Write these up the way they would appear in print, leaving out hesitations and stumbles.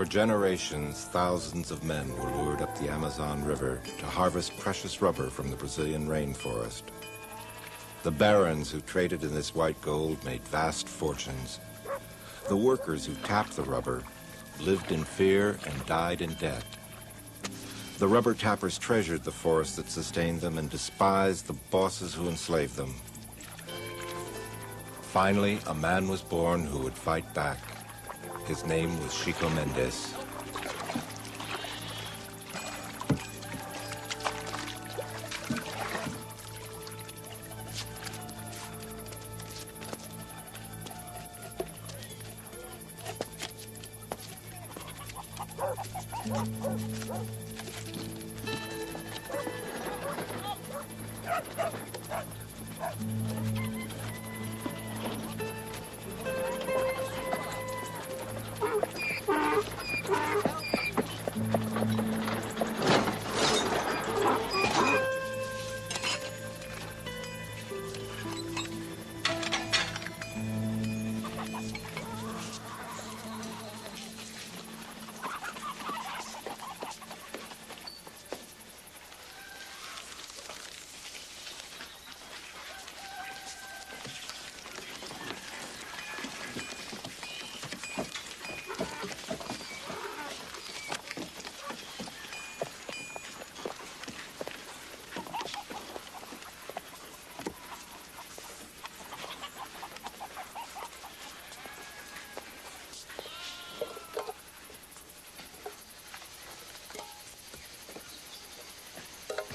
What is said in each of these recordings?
For generations, thousands of men were lured up the Amazon River to harvest precious rubber from the Brazilian rainforest. The barons who traded in this white gold made vast fortunes. The workers who tapped the rubber lived in fear and died in debt. The rubber tappers treasured the forest that sustained them and despised the bosses who enslaved them. Finally, a man was born who would fight back. His name was Chico Mendes.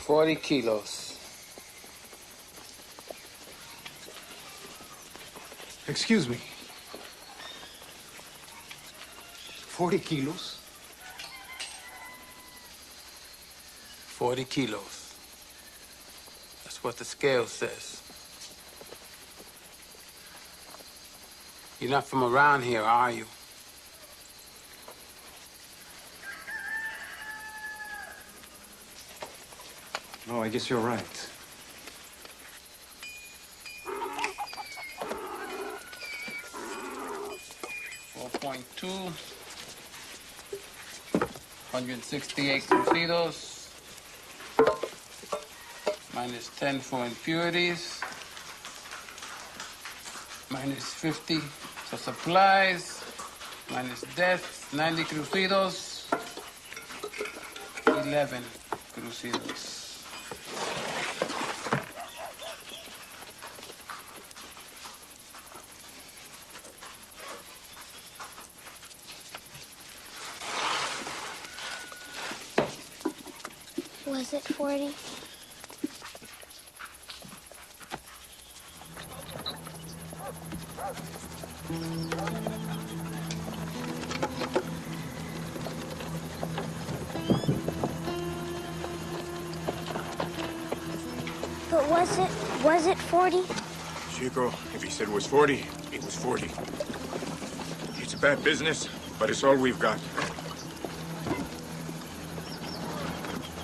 $40 kilos. Excuse me. 40 kilos? 40 kilos. That's what the scale says. You're not from around here, are you? No, I guess you're right. .2, 168 crucidos, minus 10 for impurities, minus 50 for supplies, minus deaths, 90 crucidos, 11 crucidos. Was it 40? But was it 40? Chico, if he said it was 40, it was 40. It's a bad business, but it's all we've got.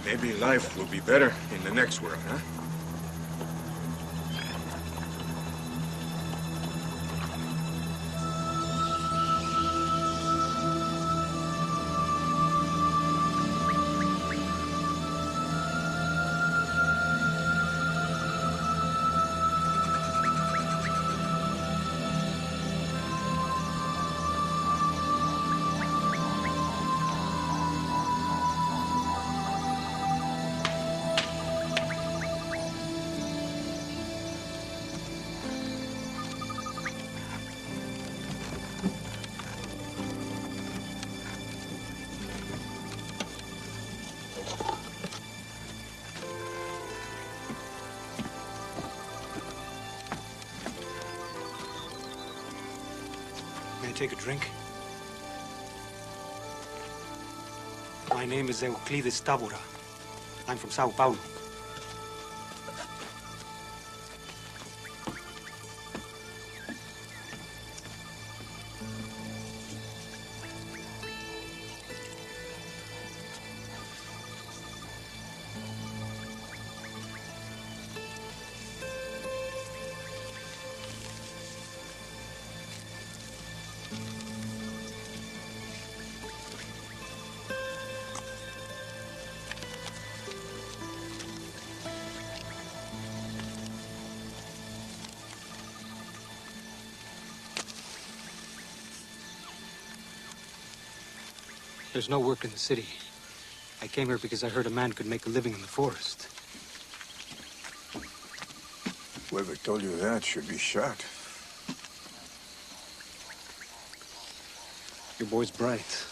Maybe life will be better in the next world, huh? Take a drink? My name is Euclides Távora. I'm from Sao Paulo. There's no work in the city. I came here because I heard a man could make a living in the forest. Whoever told you that should be shot. Your boy's bright.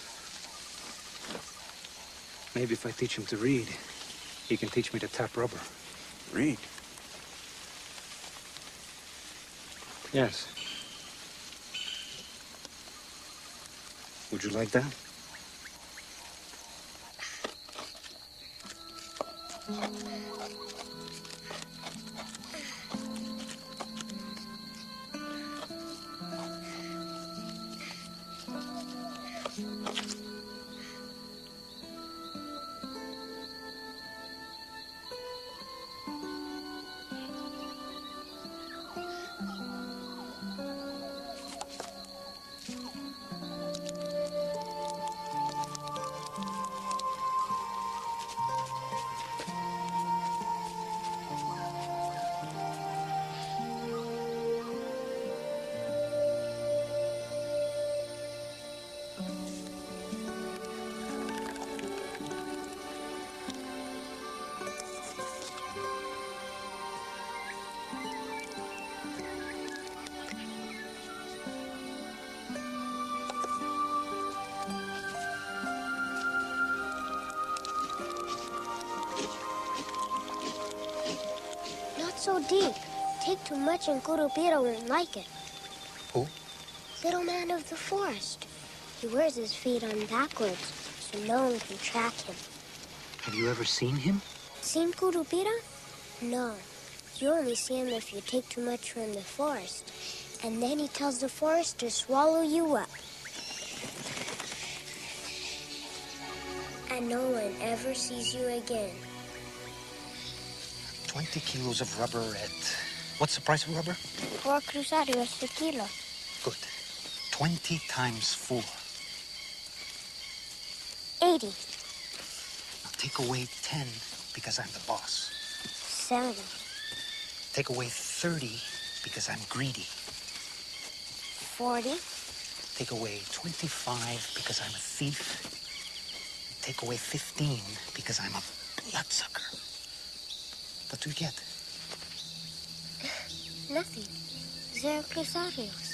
Maybe if I teach him to read, he can teach me to tap rubber. Read? Yes. Would you like that? So deep. Take too much and Curupira won't like it. Who? Little man of the forest. He wears his feet on backwards, so no one can track him. Have you ever seen him? Seen Curupira? No. You only see him if you take too much from the forest. And then he tells the forest to swallow you up. And no one ever sees you again. 20 kilos of rubber at... What's the price of rubber? 4 cruzarios a kilo. Good. 20 times 4. 80. Now take away 10 because I'm the boss. 70. Take away 30 because I'm greedy. 40. Take away 25 because I'm a thief. Take away 15 because I'm a bloodsucker. What do you get? Nothing. 0 cruzarios.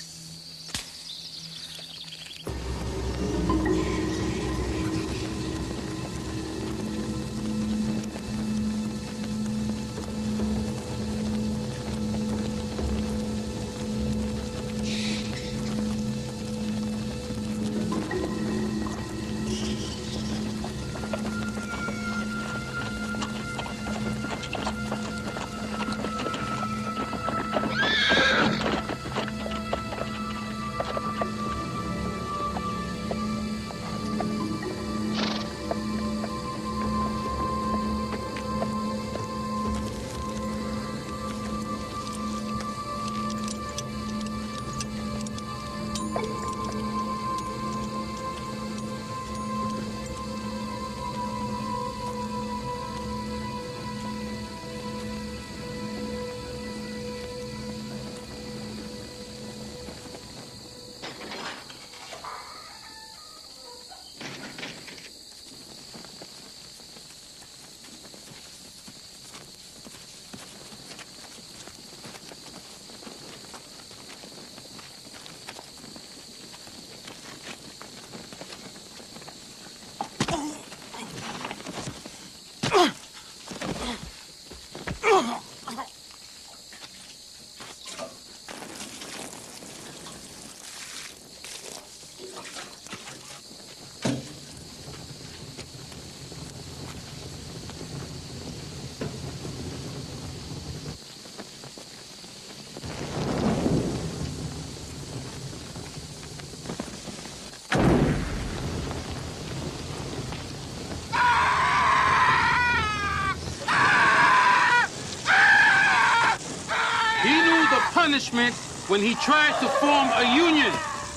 Punishment when he tried to form a union.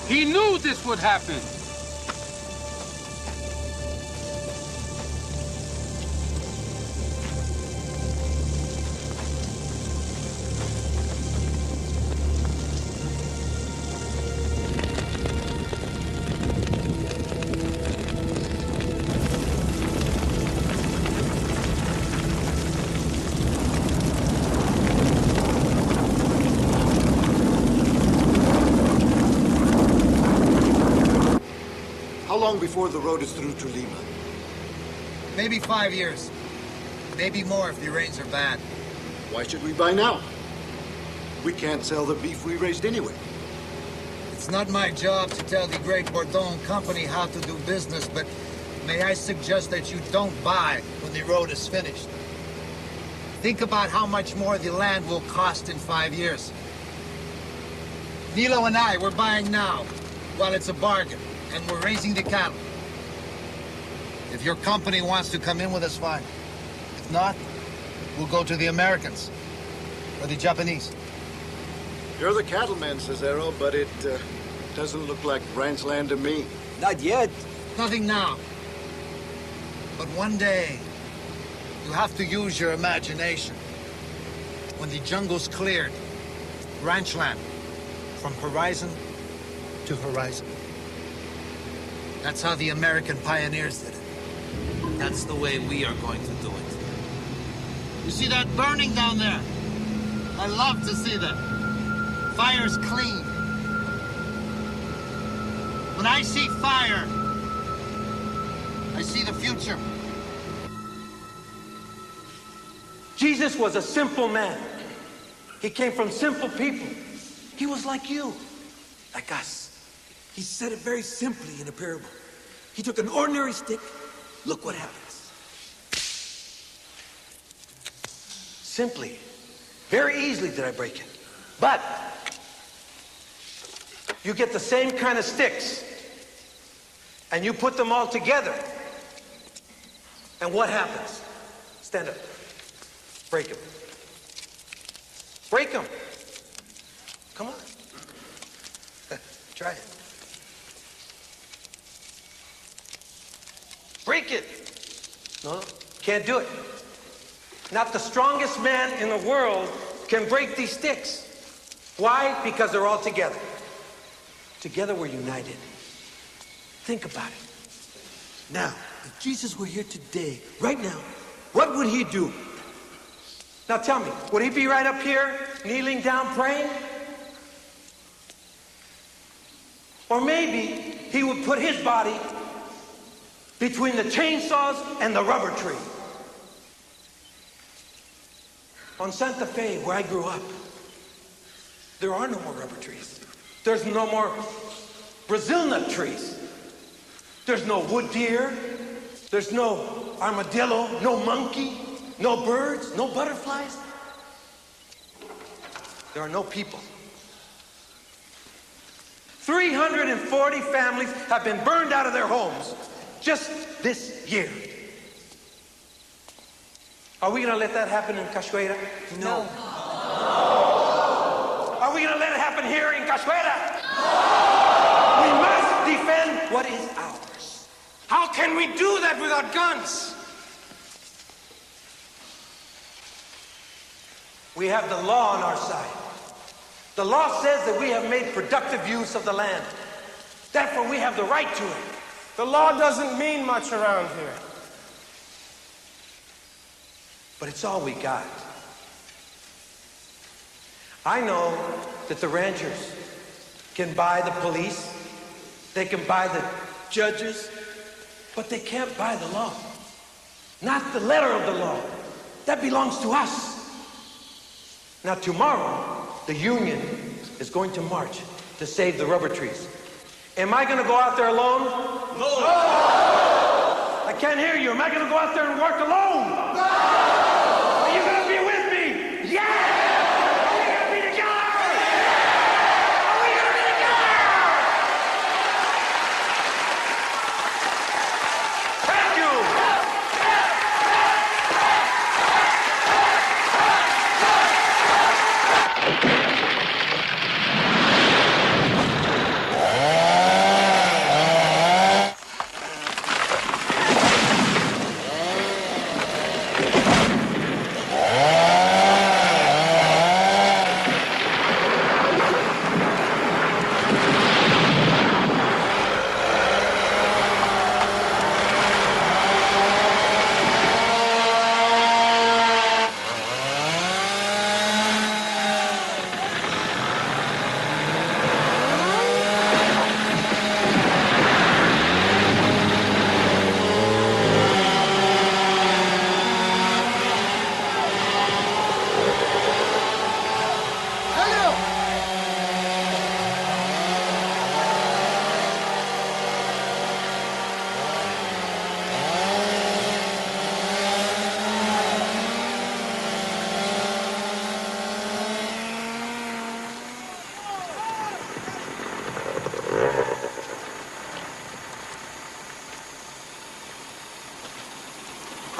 He knew this would happen. long before the road is through to Lima? Maybe 5 years. Maybe more if the rains are bad. Why should we buy now? We can't sell the beef we raised anyway. It's not my job to tell the great Bourdon company how to do business, but may I suggest that you don't buy when the road is finished? Think about how much more the land will cost in 5 years. Nilo and I, we're buying now, while it's a bargain, and we're raising the cattle. If your company wants to come in with us, fine. If not, we'll go to the Americans, or the Japanese. You're the cattleman, Cesaro, but it doesn't look like ranch land to me. Not yet. Nothing now. But one day, you have to use your imagination. When the jungle's cleared, ranch land, from horizon to horizon. That's how the American pioneers did it. That's the way we are going to do it. You see that burning down there? I love to see that. Fire's clean. When I see fire, I see the future. Jesus was a simple man. He came from simple people. He was like you, like us. He said it very simply in a parable. He took an ordinary stick. Look what happens. Simply, very easily did I break it. But you get the same kind of sticks and you put them all together. And what happens? Stand up. Break them. Break them. Come on. Try it. Break it. No, can't do it. Not the strongest man in the world can break these sticks. Why? Because they're all together. Together we're united. Think about it. Now, if Jesus were here today, right now, what would he do? Now tell me, would he be right up here, kneeling down, praying? Or maybe he would put his body between the chainsaws and the rubber tree. On Santa Fe, where I grew up, there are no more rubber trees. There's no more Brazil nut trees. There's no wood deer. There's no armadillo, no monkey, no birds, no butterflies. There are no people. 340 families have been burned out of their homes just this year. Are we going to let that happen in Cachoeira? No. Are we going to let it happen here in Cachoeira? We must defend what is ours. How can we do that without guns? We have the law on our side. The law says that we have made productive use of the land. Therefore, we have the right to it. The law doesn't mean much around here. But it's all we got. I know that the ranchers can buy the police, they can buy the judges, but they can't buy the law. Not the letter of the law. That belongs to us. Now tomorrow, the union is going to march to save the rubber trees. Am I going to go out there alone? No! I can't hear you. Am I going to go out there and work alone? No! Are you going to be with me? Yeah! Are we going to be together? Are we going to be together? Thank you!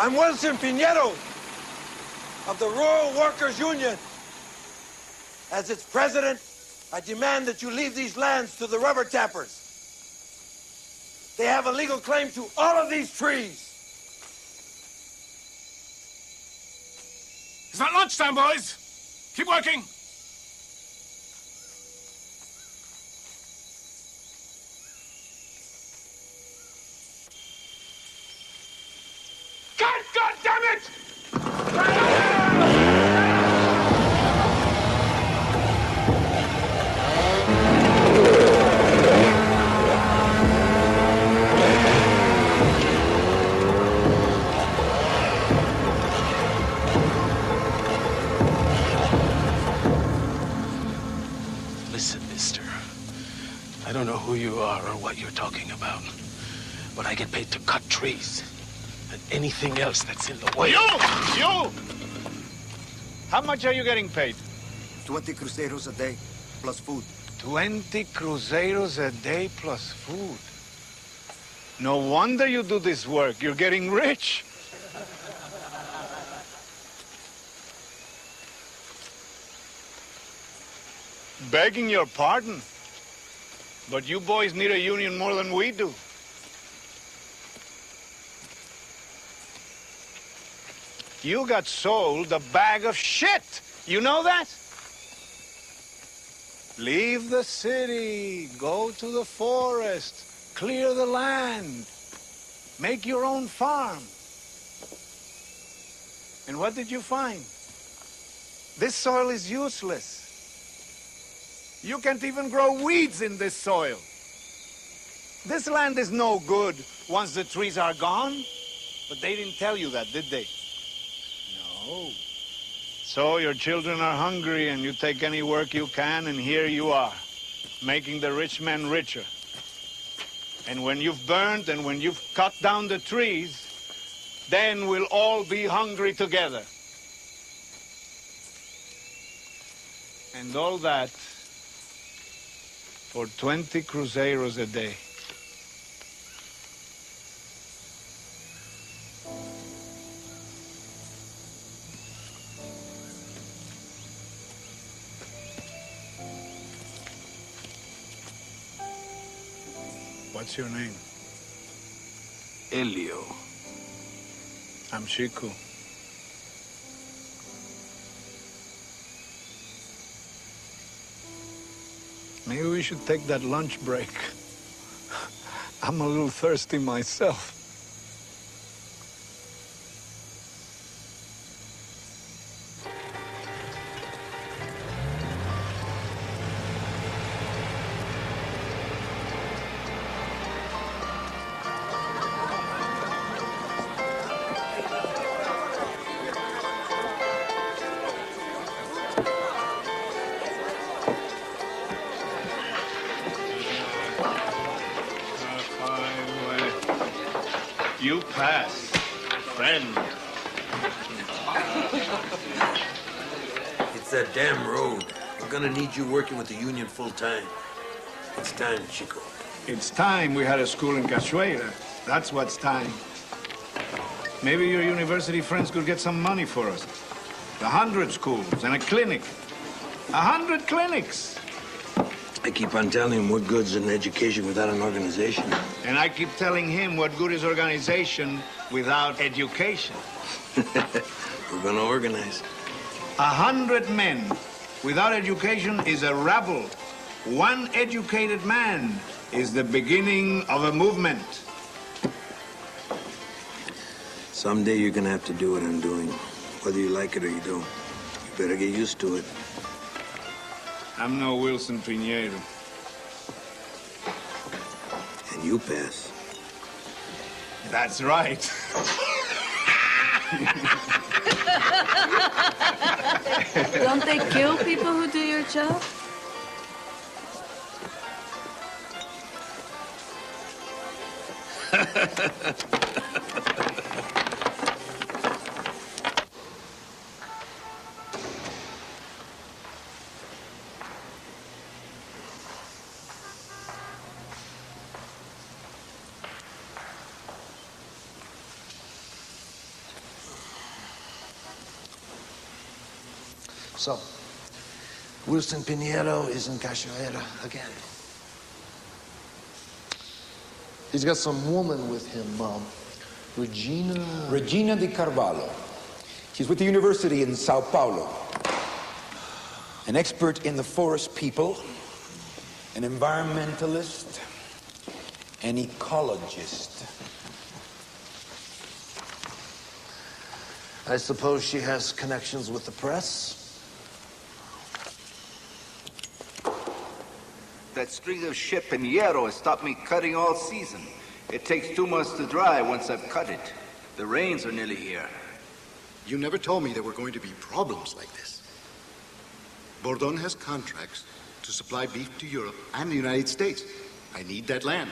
I'm Wilson Pinedo of the Rural Workers Union. As its president, I demand that you leave these lands to the rubber tappers. They have a legal claim to all of these trees. It's not lunchtime, boys. Keep working. God damn it! Listen, mister. I don't know who you are or what you're talking about, but I get paid to cut trees. And anything else that's in the way. You! How much are you getting paid? 20 cruceros a day, plus food. 20 cruceros a day plus food. No wonder you do this work. You're getting rich. Begging your pardon, but you boys need a union more than we do. You got sold a bag of shit. You know that? Leave the city, go to the forest, clear the land, make your own farm. And what did you find? This soil is useless. You can't even grow weeds in this soil. This land is no good once the trees are gone. But they didn't tell you that, did they? No. So your children are hungry and you take any work you can, and here you are, making the rich men richer. And when you've burned and when you've cut down the trees, then we'll all be hungry together. And all that for 20 cruceros a day. What's your name? Elio. I'm Chico. Maybe we should take that lunch break. I'm a little thirsty myself. You pass, friend. It's that damn road. We're gonna need you working with the union full time. It's time, Chico. It's time we had a school in Cachoeira. That's what's time. Maybe your university friends could get some money for us. 100 schools and a clinic. 100 clinics. I keep on telling him what good's an education without an organization. And I keep telling him what good is organization without education. We're gonna organize. 100 men without education is a rabble. One educated man is the beginning of a movement. Someday you're gonna have to do what I'm doing, whether you like it or you don't. You better get used to it. I'm no Wilson Pinedo. And you pass. That's right. Don't they kill people who do your job? So, Wilson Pinheiro is in Cachoeira again. He's got some woman with him, Regina de Carvalho. She's with the university in Sao Paulo. An expert in the forest people, an environmentalist, an ecologist. I suppose she has connections with the press? That string of shit Pinheiro has stopped me cutting all season. It takes 2 months to dry once I've cut it. The rains are nearly here. You never told me there were going to be problems like this. Bordon has contracts to supply beef to Europe and the United States. I need that land.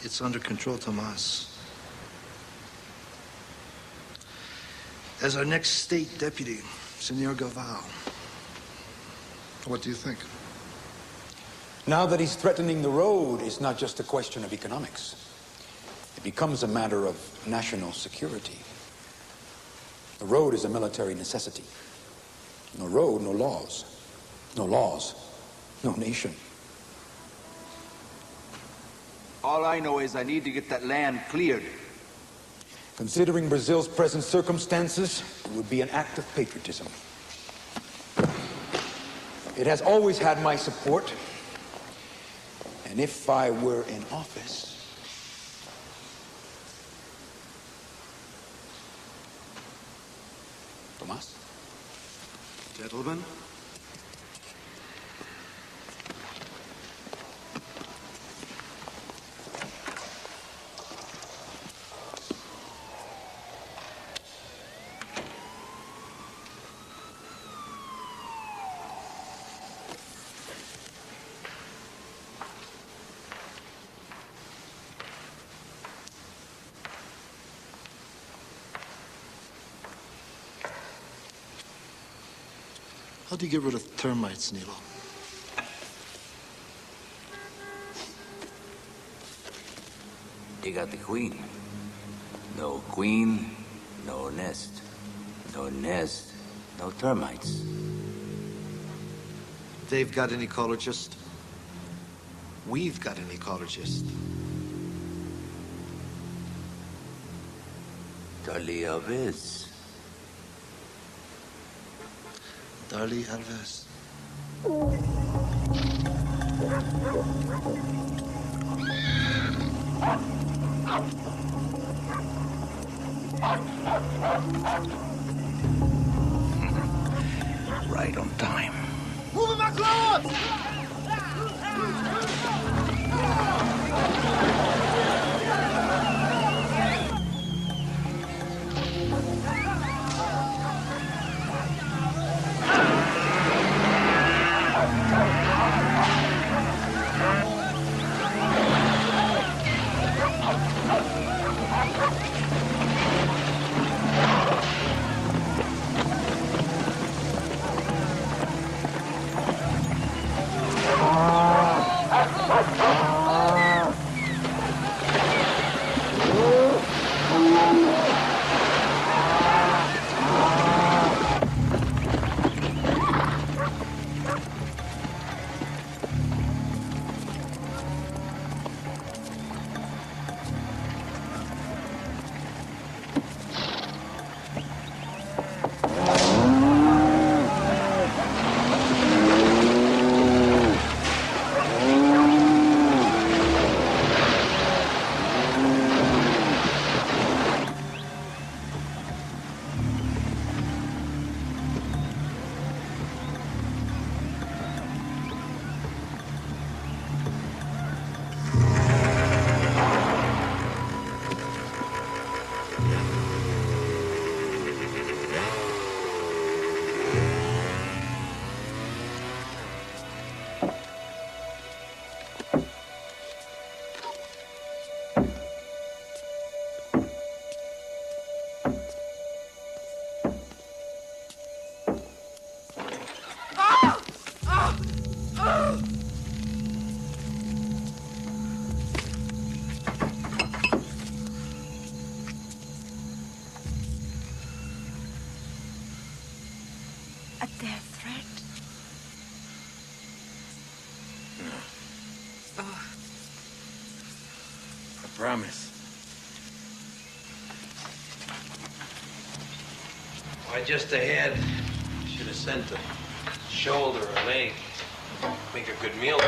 It's under control, Tomas. As our next state deputy, Senor Gaval, what do you think? Now that he's threatening the road, it's not just a question of economics. It becomes a matter of national security. The road is a military necessity. No road, no laws. No laws, no nation. All I know is I need to get that land cleared. Considering Brazil's present circumstances, it would be an act of patriotism. It has always had my support. And if I were in office, Tomas? Gentlemen? How do you get rid of termites, Nilo? You got the queen. No queen, no nest. No nest, no termites. They've got an ecologist. We've got an ecologist. Dali Alves. Dali Alves. Right on time. Moving my gloves! A death threat? No. Oh. I promise. Why, just a head. Should have sent a shoulder or a leg. Make a good meal.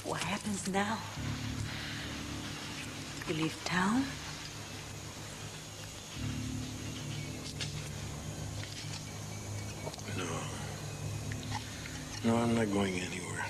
What happens now? You leave town? No, I'm not going anywhere.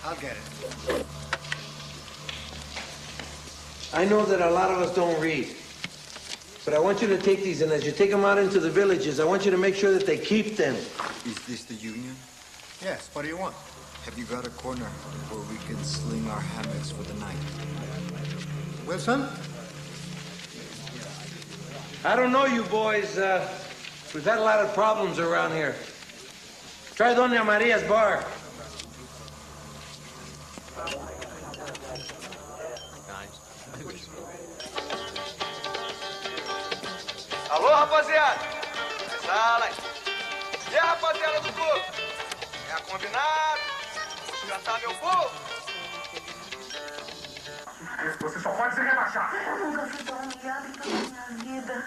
I'll get it. I know that a lot of us don't read. But I want you to take these, and as you take them out into the villages, I want you to make sure that they keep them. Is this the union? Yes, what do you want? Have you got a corner where we can sling our hammocks for the night? Wilson? I don't know you boys. We've had a lot of problems around here. Try Doña Maria's bar. Alô, rapaziada? Sala aí. E a rapaziada do povo? É combinado? Vou cantar meu povo? Você só pode se rebaixar. Eu nunca fui tão humilhada em toda a minha vida.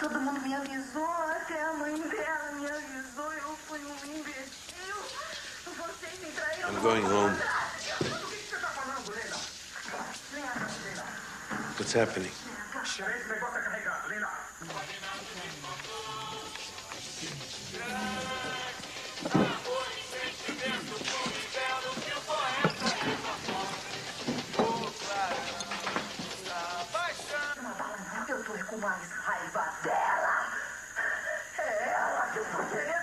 Todo mundo me avisou, até a mãe dela me avisou. Eu fui um imbecil. Vocês me traíram. I'm going home. What's happening? Eu tô com mais raiva dela. É ela que eu tô querendo.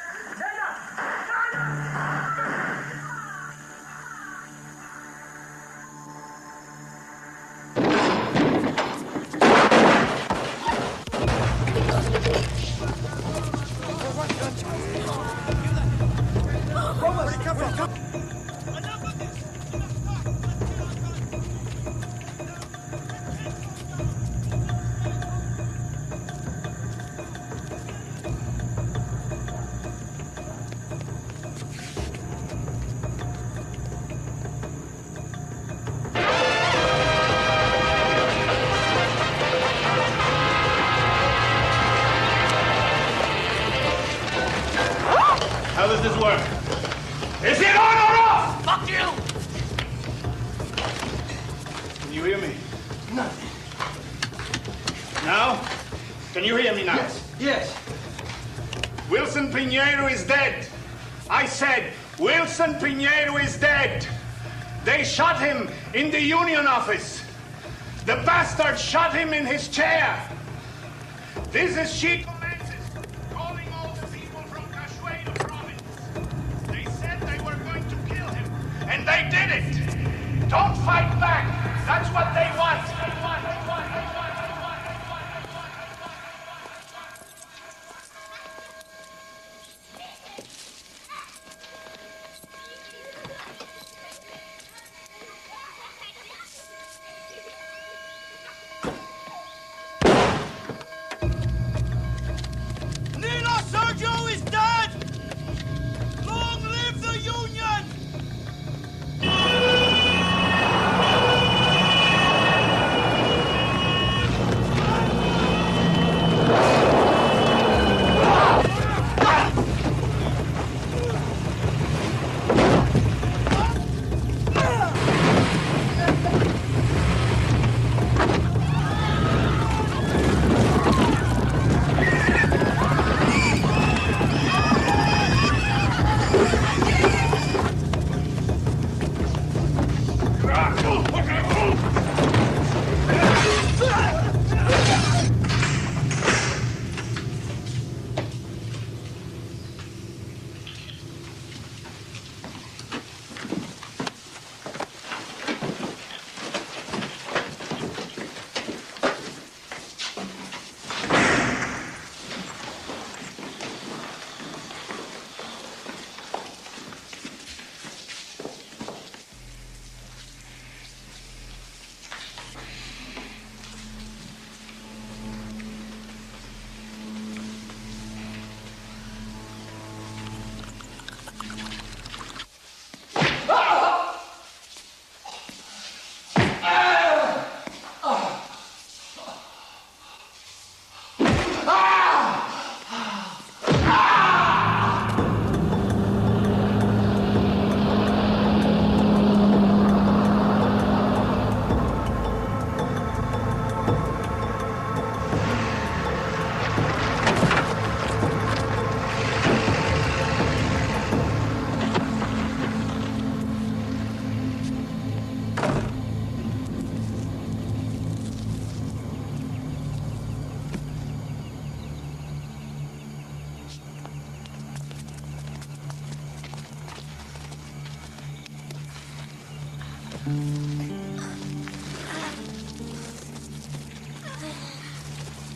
How does this work? Is it on or off? Fuck you! Can you hear me? Nothing. Now? Can you hear me now? Yes. Wilson Pinheiro is dead. I said, Wilson Pinheiro is dead. They shot him in the union office. The bastard shot him in his chair. This is Chico Mendes calling all the people from Cachoeira province. They said they were going to kill him, and they did it. Don't fight back. That's what they want.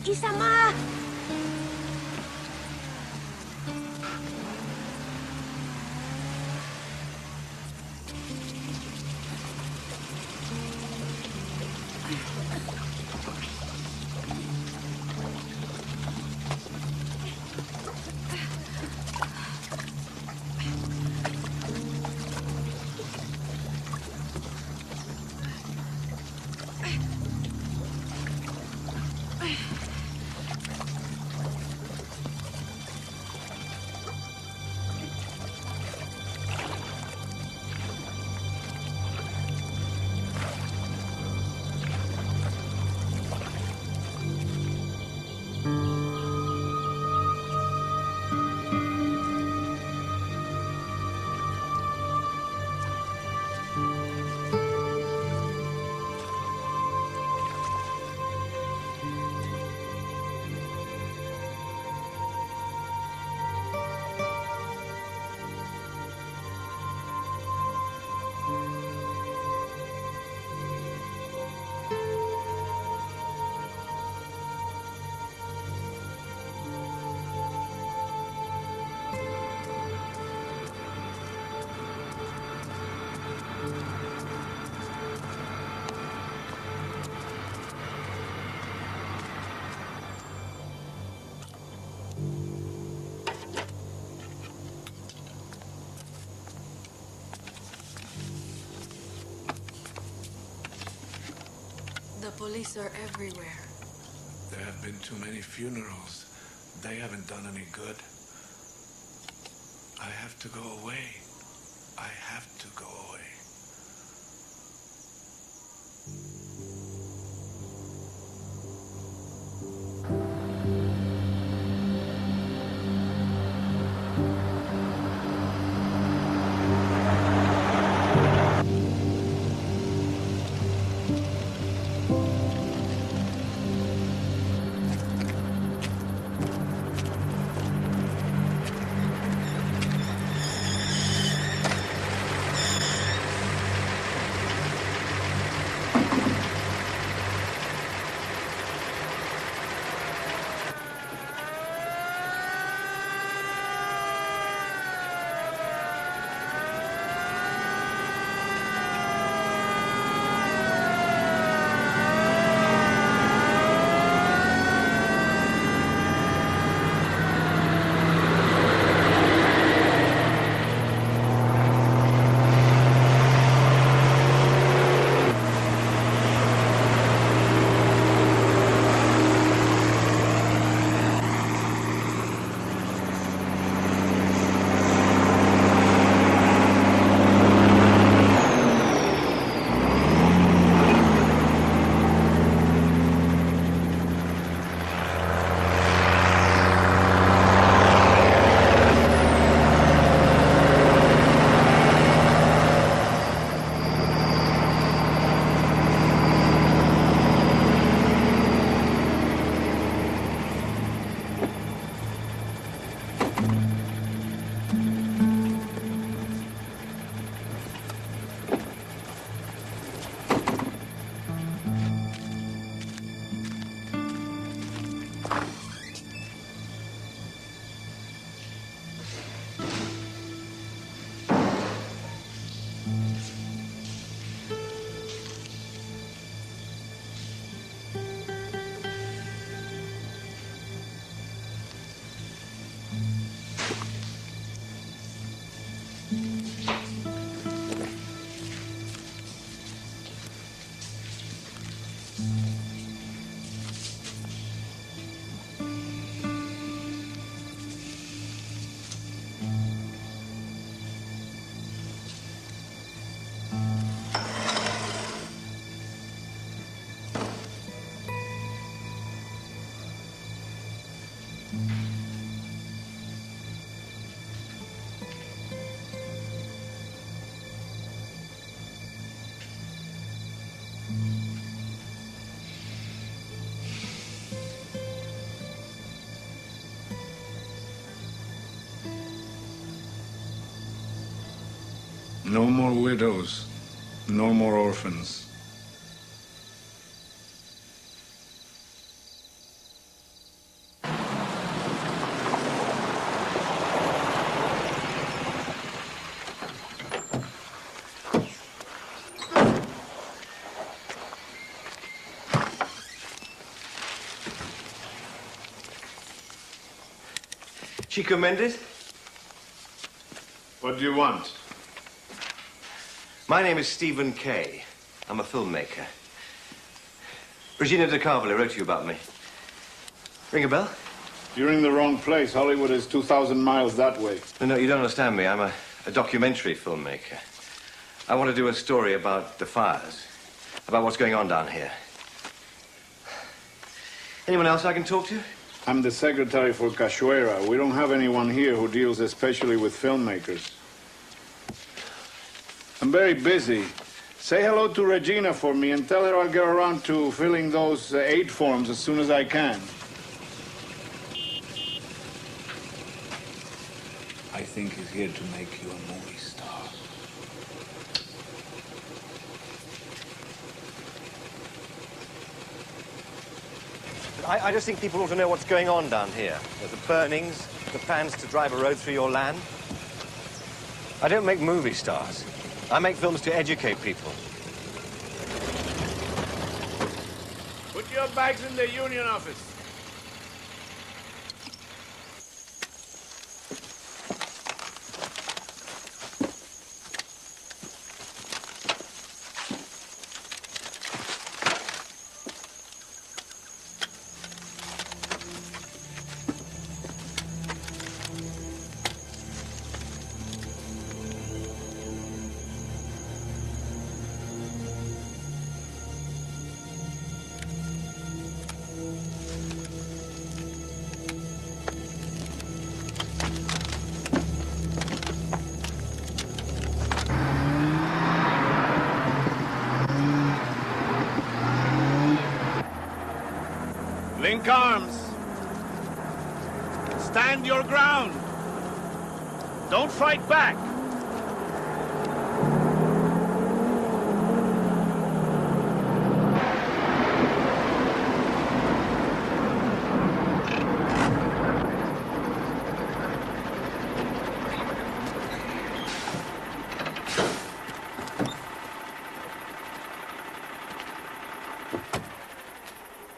Isa ma! The police are everywhere. There have been too many funerals. They haven't done any good. I have to go away. I have to go away. No more widows, no more orphans. Chico Mendes? What do you want? My name is Stephen Kay. I'm a filmmaker. Regina de Carvalho wrote to you about me. Ring a bell? You're in the wrong place. Hollywood is 2,000 miles that way. No, you don't understand me. I'm a documentary filmmaker. I want to do a story about the fires, about what's going on down here. Anyone else I can talk to? I'm the secretary for Cachoeira. We don't have anyone here who deals especially with filmmakers. I'm very busy. Say hello to Regina for me and tell her I'll get around to filling those aid forms as soon as I can. I think he's here to make you a movie star. I just think people ought to know what's going on down here. The burnings, the plans to drive a road through your land. I don't make movie stars. I make films to educate people. Put your bags in the union office. Link arms. Stand your ground. Don't fight back.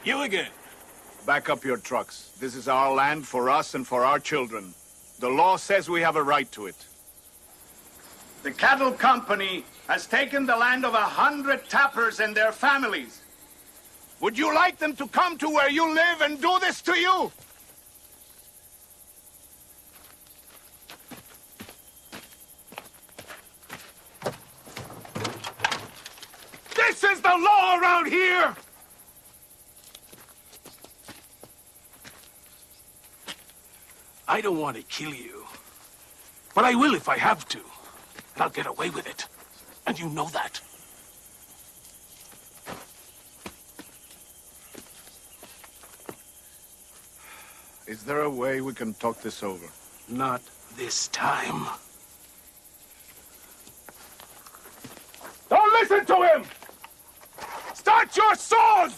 You again. Back up your trucks. This is our land for us and for our children. The law says we have a right to it. The cattle company has taken the land of 100 tappers and their families. Would you like them to come to where you live and do this to you? This is the law around here! I don't want to kill you, but I will if I have to, and I'll get away with it, and you know that. Is there a way we can talk this over? Not this time. Don't listen to him! Start your swords!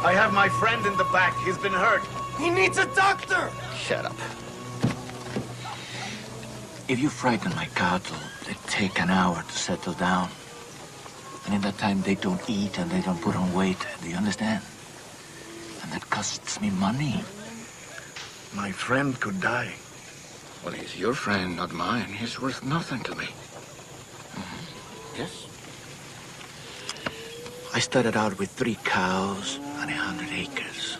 I have my friend in the back. He's been hurt. He needs a doctor! Shut up. If you frighten my cattle, they take an hour to settle down. And in that time, they don't eat and they don't put on weight. Do you understand? And that costs me money. My friend could die. Well, he's your friend, not mine. He's worth nothing to me. Yes? I started out with 3 cows and 100 acres.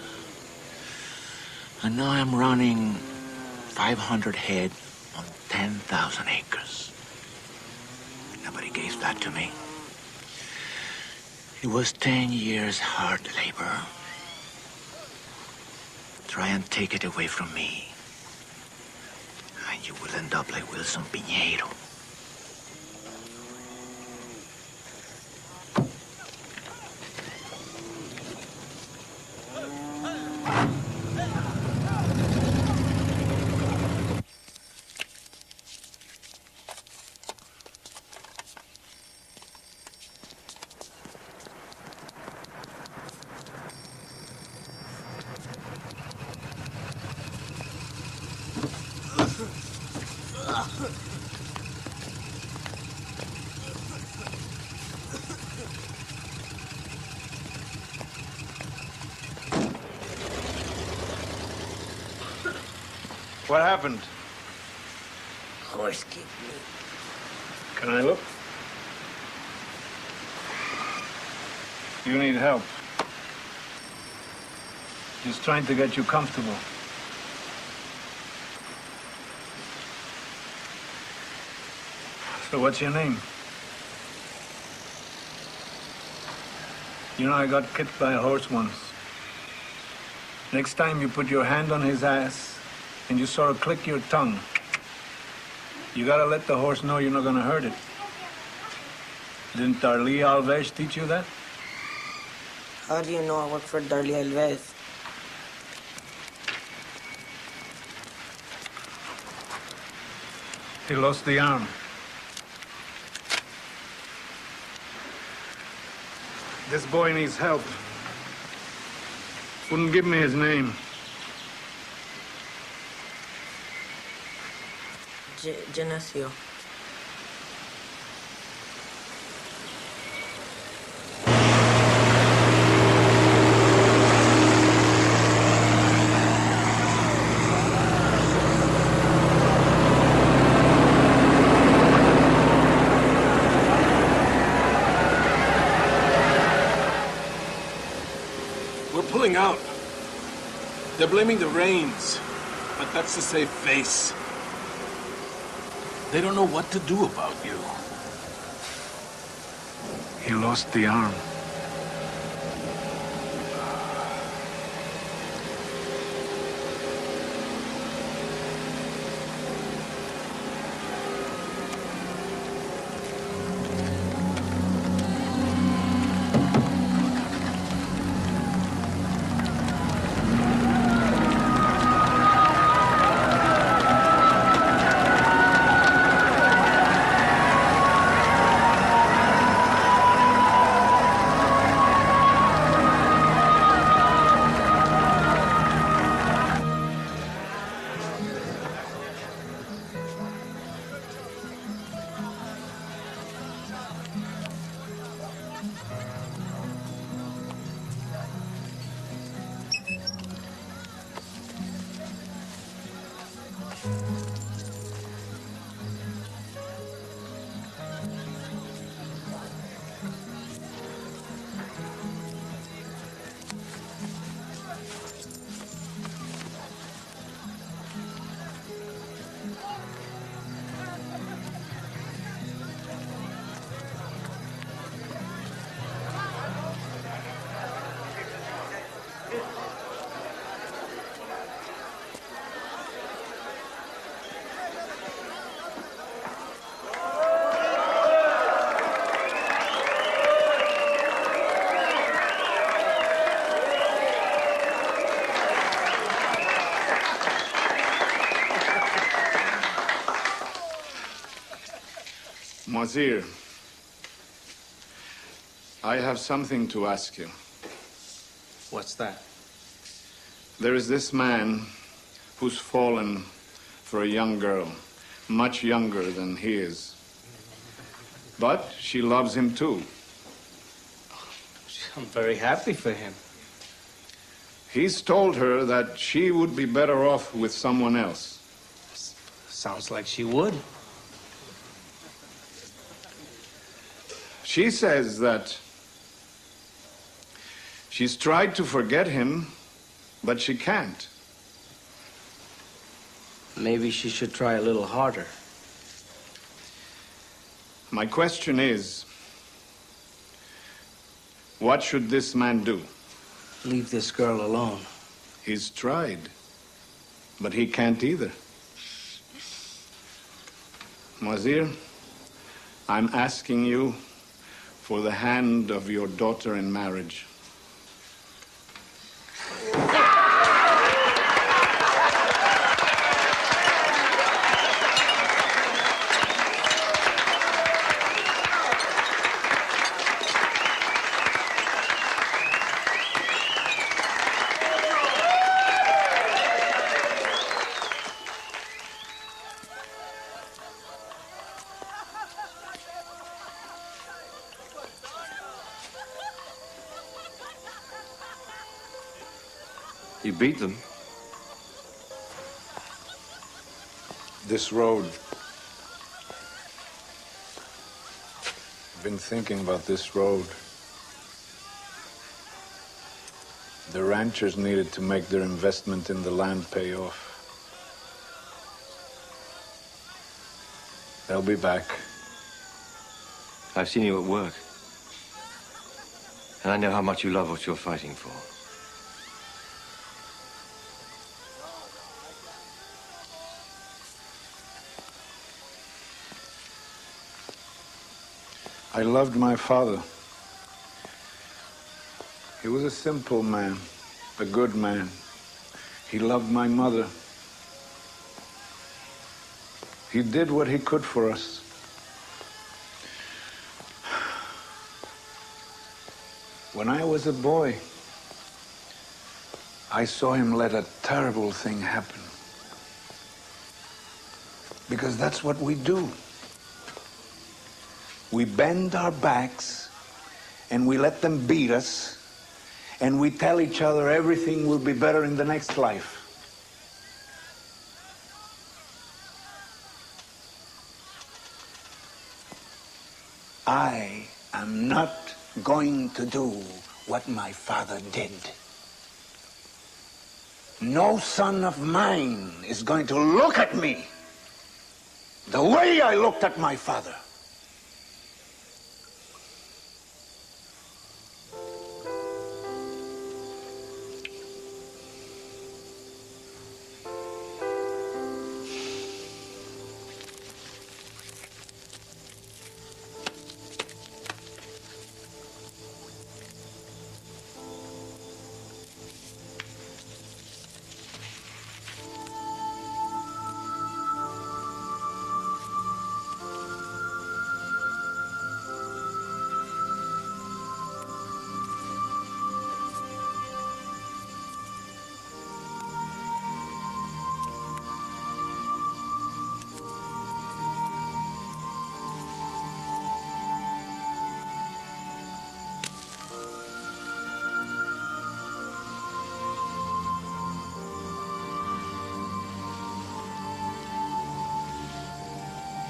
And now I'm running 500 head on 10,000 acres. Nobody gave that to me. It was 10 years hard labor. Try and take it away from me, and you will end up like Wilson Piñeiro. What happened? Horse kicked me. Can I look? You need help. He's trying to get you comfortable. So what's your name? You know, I got kicked by a horse once. Next time you put your hand on his ass and you sort of click your tongue, you gotta let the horse know you're not gonna hurt it. Didn't Darlie Alves teach you that? How do you know I work for Darlie Alves? He lost the arm. This boy needs help. Wouldn't give me his name. Genesio. We're pulling out. They're blaming the rains, but that's to save face. They don't know what to do about you. He lost the arm. Wazir, I have something to ask you. What's that? There is this man who's fallen for a young girl, much younger than he is. But she loves him too. I'm very happy for him. He's told her that she would be better off with someone else. Sounds like she would. She says that she's tried to forget him, but she can't. Maybe she should try a little harder. My question is, What should this man do? Leave this girl alone. He's tried, but he can't either. Wazir, I'm asking you for the hand of your daughter in marriage. You beat them? This road. I've been thinking about this road. The ranchers needed to make their investment in the land pay off. They'll be back. I've seen you at work. And I know how much you love what you're fighting for. I loved my father. He was a simple man, a good man. He loved my mother. He did what he could for us. When I was a boy, I saw him let a terrible thing happen. Because that's what we do. We bend our backs, and we let them beat us, and we tell each other everything will be better in the next life. I am not going to do what my father did. No son of mine is going to look at me the way I looked at my father.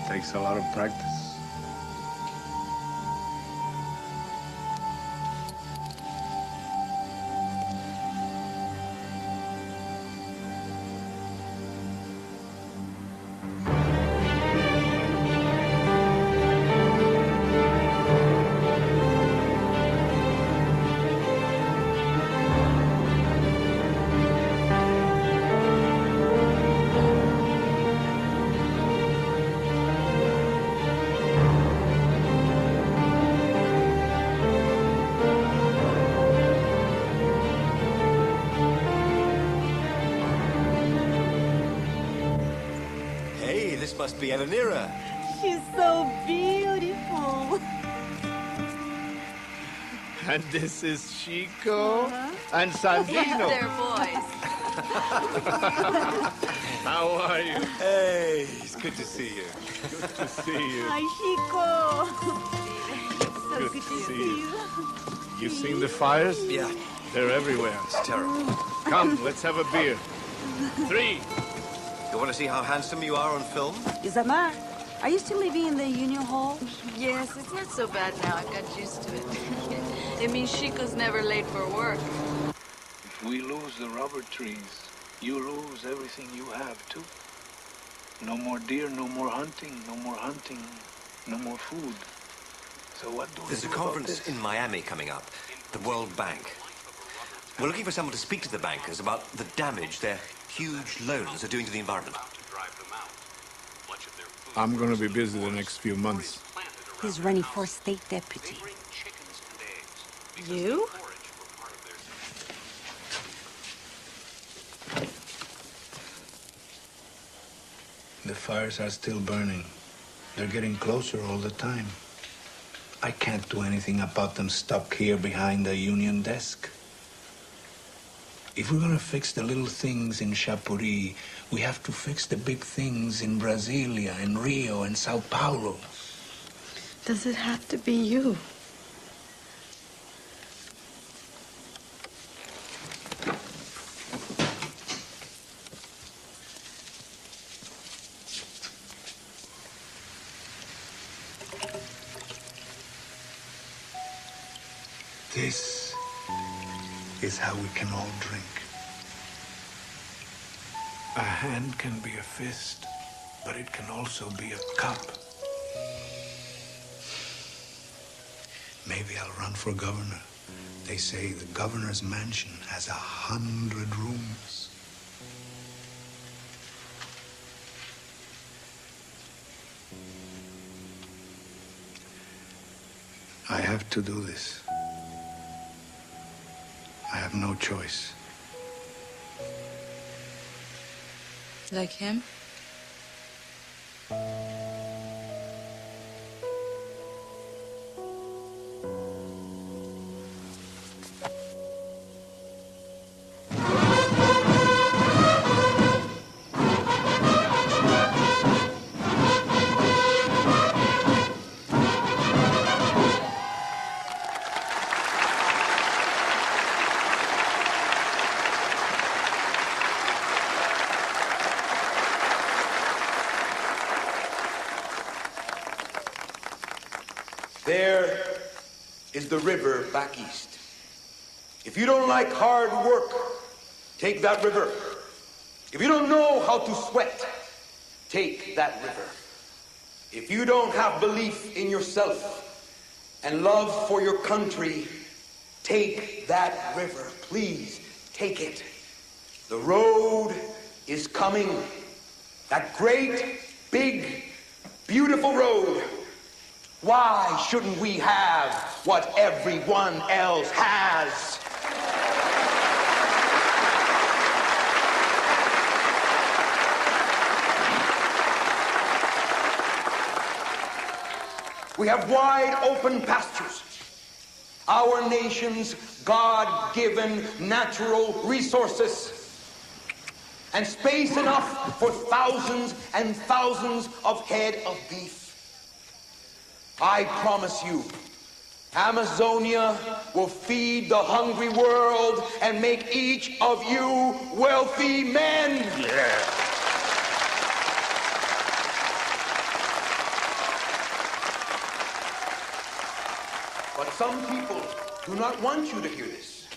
Takes a lot of practice. Must be Elenira. She's so beautiful. And this is Chico and Sandino. Yeah, they're boys. How are you? Hey, it's good to see you. Good to see you. Hi, Chico. So good to see you. You've seen the fires? Yeah. They're everywhere. It's terrible. Come, let's have a beer. 3. You want to see how handsome you are on film? Isamar, are you still living in the Union Hall? Yes, it's not so bad now. I've got used to it. It means Chico's never late for work. If we lose the rubber trees, you lose everything you have, too. No more deer, no more hunting, no more hunting, no more food. So what do we do? There's a conference in Miami coming up. The World Bank. We're looking for someone to speak to the bankers about the damage their huge loans are doing to the environment. I'm gonna be busy the next few months. He's running for state deputy. You? The fires are still burning. They're getting closer all the time. I can't do anything about them stuck here behind the union desk. If we're gonna fix the little things in Chapuri, we have to fix the big things in Brasilia, in Rio, and Sao Paulo. Does it have to be you? This is how we can all drink. A hand can be a fist, but it can also be a cup. Maybe I'll run for governor. They say the governor's mansion has 100 rooms. I have to do this. I have no choice. Like him? There is the river back east. If you don't like hard work, take that river. If you don't know how to sweat, take that river. If you don't have belief in yourself and love for your country, take that river. Please, take it. The road is coming. That great, big, beautiful road. Why shouldn't we have what everyone else has? We have wide open pastures. Our nation's God-given natural resources. And space enough for thousands and thousands of head of beef. I promise you, Amazonia will feed the hungry world and make each of you wealthy men. Yeah. But some people do not want you to hear this.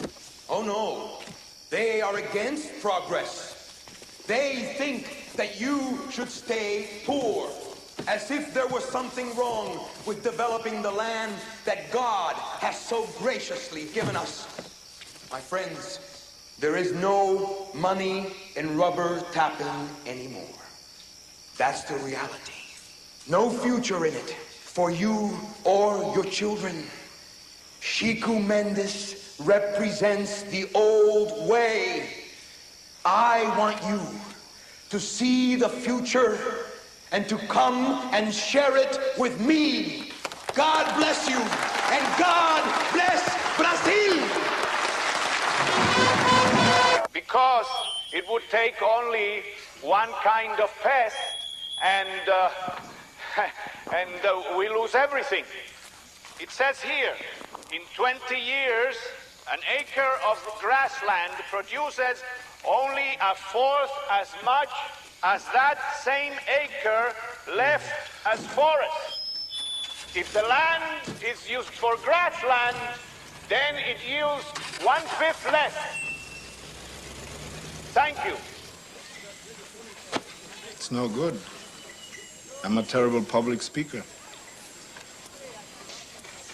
Oh no, they are against progress. They think that you should stay poor. As if there was something wrong with developing the land that God has so graciously given us. My friends, there is no money in rubber tapping anymore. That's the reality. No future in it for you or your children. Chico Mendes represents the old way. I want you to see the future and to come and share it with me. God bless you, and God bless Brazil! Because it would take only one kind of pest, and we lose everything. It says here, in 20 years, an acre of grassland produces only a fourth as much as that same acre left as forest. If the land is used for grassland, then it yields 1/5 less. Thank you. It's no good. I'm a terrible public speaker.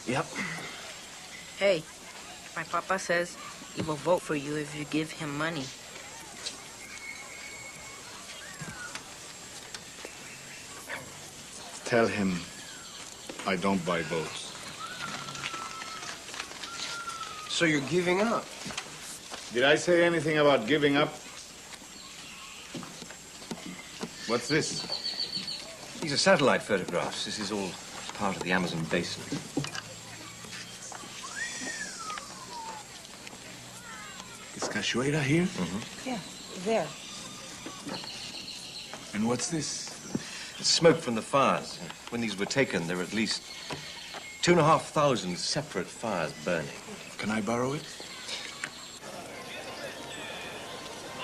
Yep. Hey, My papa says he will vote for you if you give him money. Tell him I don't buy votes. So you're giving up? Did I say anything about giving up? What's this? These are satellite photographs. This is all part of the Amazon basin. Is Cachoeira here? Mm-hmm. Yeah, there. And what's this? It's smoke from the fires. When these were taken, there were at least 2,500 separate fires burning. Can I borrow it?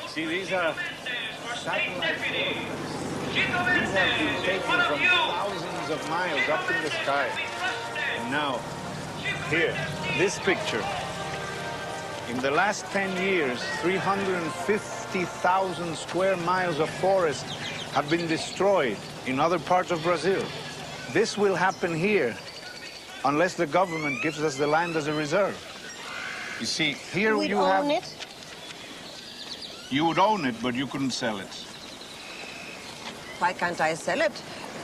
See, these are satellite photographs. These have been taken from thousands of miles up in the sky. And now, here, this picture. In the last 10 years, 350,000 square miles of forest have been destroyed in other parts of Brazil. This will happen here unless the government gives us the land as a reserve. You see, here We'd you own have... it? You would own it, but you couldn't sell it. Why can't I sell it?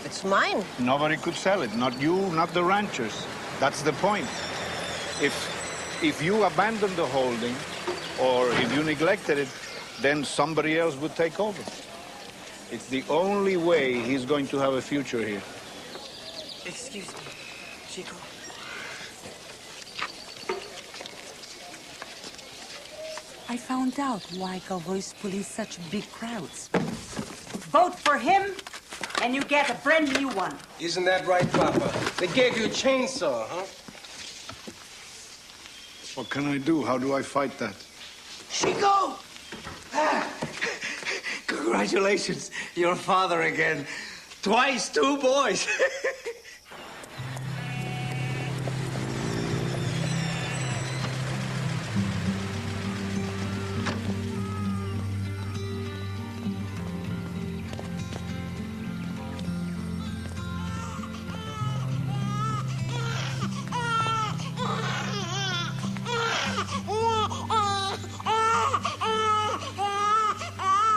It's mine. Nobody could sell it, not you, not the ranchers. That's the point. If you abandon the holding, or if you neglected it, then somebody else would take over. It's the only way he's going to have a future here. Excuse me, Chico. I found out why cowboys police such big crowds. Vote for him, and you get a brand new one. Isn't that right, Papa? They gave you a chainsaw, huh? What can I do? How do I fight that? Chico! Congratulations, you're a father again. Twice, 2 boys.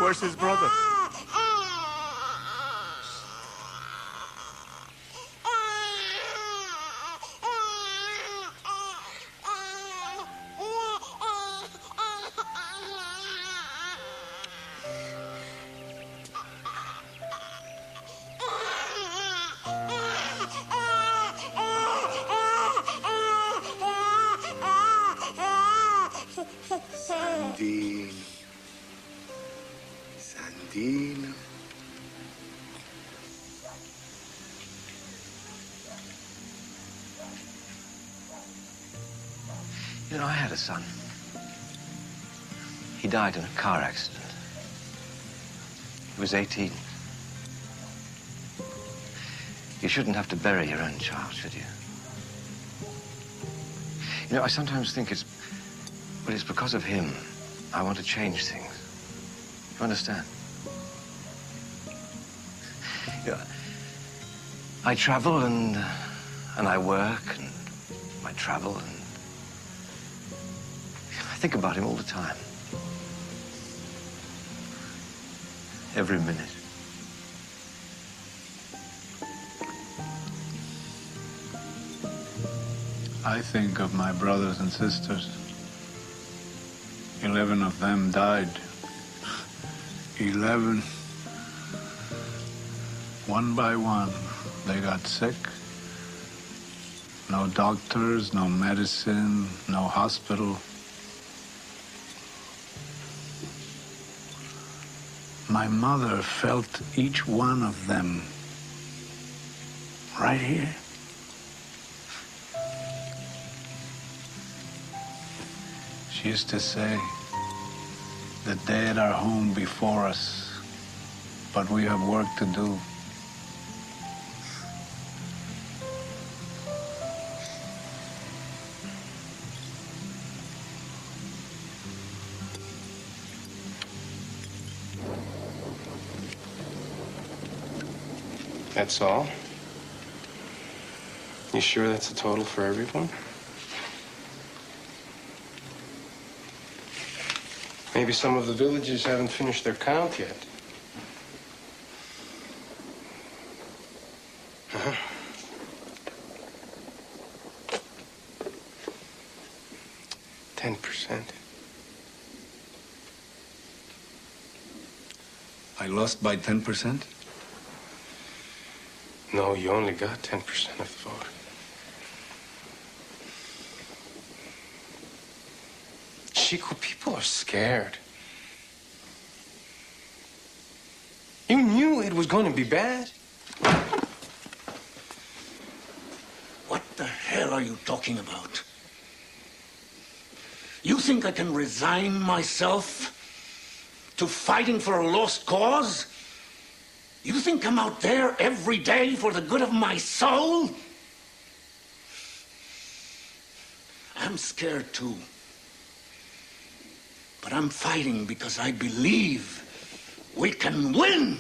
Where's his brother? Sandino. Sandino. You know, I had a son. He died in a car accident. He was 18. You shouldn't have to bury your own child, should you? You know, I sometimes think it's because of him I want to change things. You understand? You know, I travel and I work and I travel and I think about him all the time. Every minute. I think of my brothers and sisters. 11 of them died. 11. One by one, they got sick. No doctors, no medicine, no hospital. My mother felt each one of them right here. She used to say, the dead are home before us, but we have work to do. That's all? You sure that's a total for everyone? Maybe some of the villagers haven't finished their count yet. Uh-huh. %10. I lost by 10%? No, you only got 10% of the vote. Chico, people are scared. You knew it was going to be bad. What the hell are you talking about? You think I can resign myself to fighting for a lost cause? You think I'm out there every day for the good of my soul? I'm scared too. But I'm fighting because I believe we can win.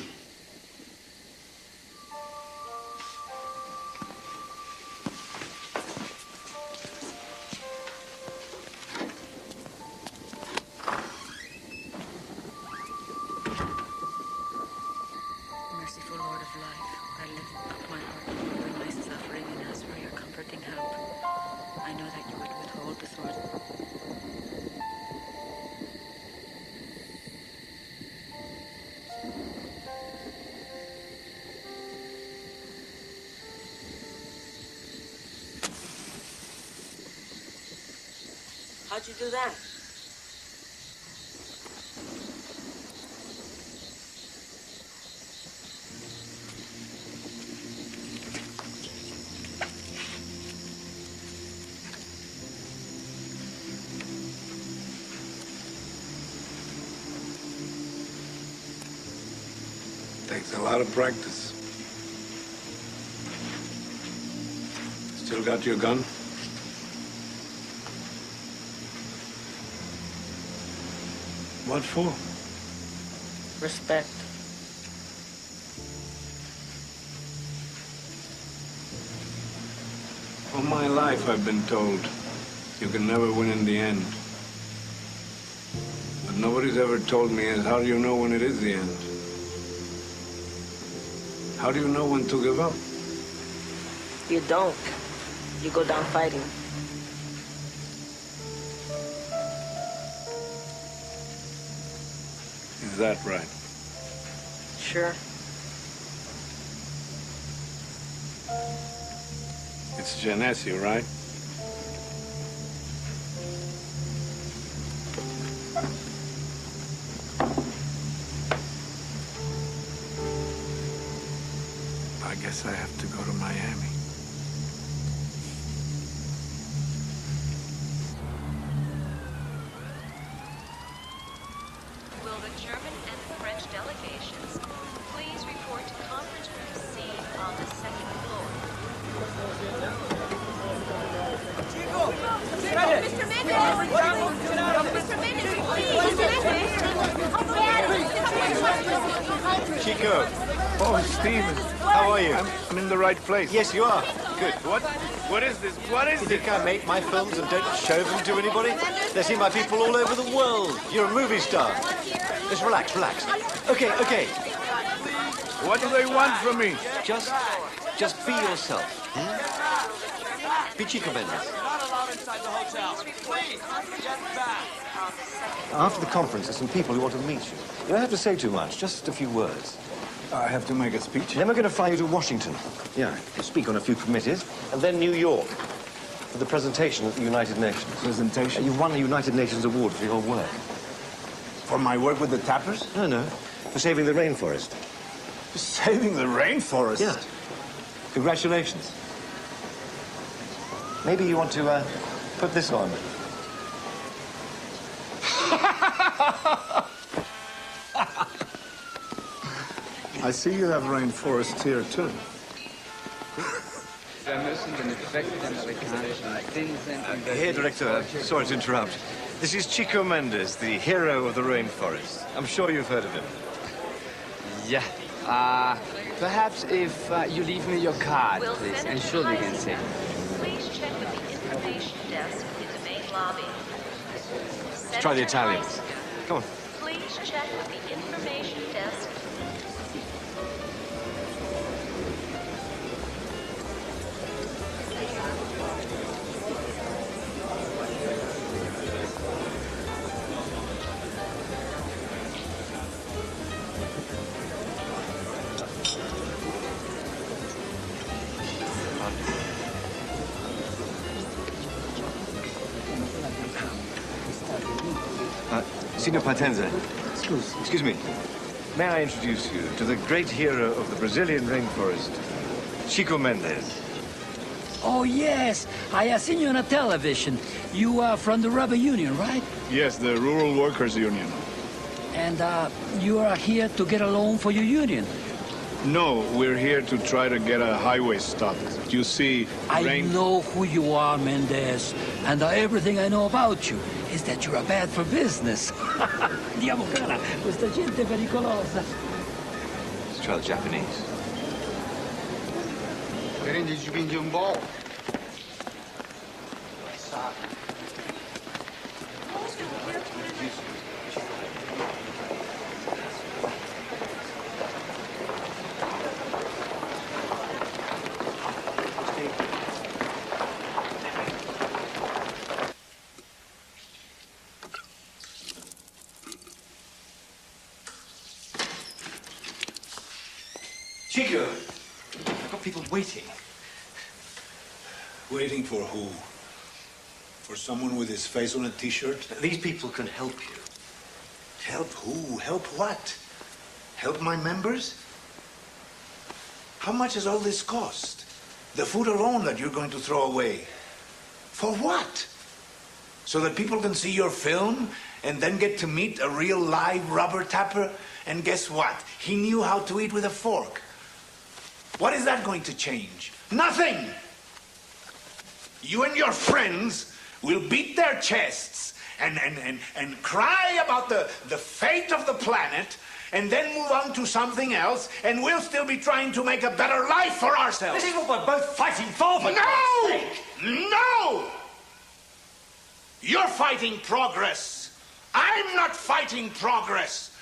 Merciful Lord of life, I lift up my heart in my suffering and ask for your comforting help. I know that you would withhold the sword. How'd you do that? Takes a lot of practice. Still got your gun? What for? Respect. All my life I've been told you can never win in the end. But nobody's ever told me is how do you know when it is the end? How do you know when to give up? You don't. You go down fighting. Is that right? Sure. It's Genesi, right? I guess I have to go to Miami. Will the German and French delegations please report to conference room C on the second floor? Chico! Mr. Mendes! Chico. Oh, Stephen. How are you? I'm in the right place. Yes, you are. Good. What is this? What is You this? think I make my films and don't show them to anybody? They're seen by people all over the world. You're a movie star. Just relax, relax. Okay, okay. What do they want from me? Just be yourself. Be Chico Mendes. After the conference, there's some people who want to meet you. You don't have to say too much, just a few words. I have to make a speech. Then we're going to fly you to Washington. Yeah, to speak on a few committees. And then New York for the presentation at the United Nations. Presentation? You won a United Nations award for your work. For my work with the tappers? No. For saving the rainforest. Saving the rainforest? Yeah. Congratulations. Maybe you want to put this on. I see you have rainforests here, too. Here, Director, sorry to interrupt. This is Chico Mendes, the hero of the rainforest. I'm sure you've heard of him. Yeah. Perhaps if you leave me your card, please, and surely you can see. Please check with the information desk in the main lobby. Let's try the Italians. Come on. Please check with the information desk. Signor Patenza. Excuse me. May I introduce you to the great hero of the Brazilian rainforest, Chico Mendes. Oh, yes. I have seen you on a television. You are from the rubber union, right? Yes, the Rural Workers Union. And you are here to get a loan for your union? No, we're here to try to get a highway stopped. You see, I know who you are, Mendes. And everything I know about you is that you are bad for business. Andiamo, cara. Questa gente è pericolosa. Let's try the Japanese. Querendo de um bom. Chico, I've got people waiting. Waiting for who? For someone with his face on a t-shirt? These people can help you. Help who? Help what? Help my members? How much has all this cost? The food alone that you're going to throw away. For what? So that people can see your film and then get to meet a real live rubber tapper? And guess what? He knew how to eat with a fork. What is that going to change? Nothing! You and your friends will beat their chests and cry about the fate of the planet and then move on to something else, and we'll still be trying to make a better life for ourselves. This is what we're both fighting for God's sake. No! You're fighting progress. I'm not fighting progress.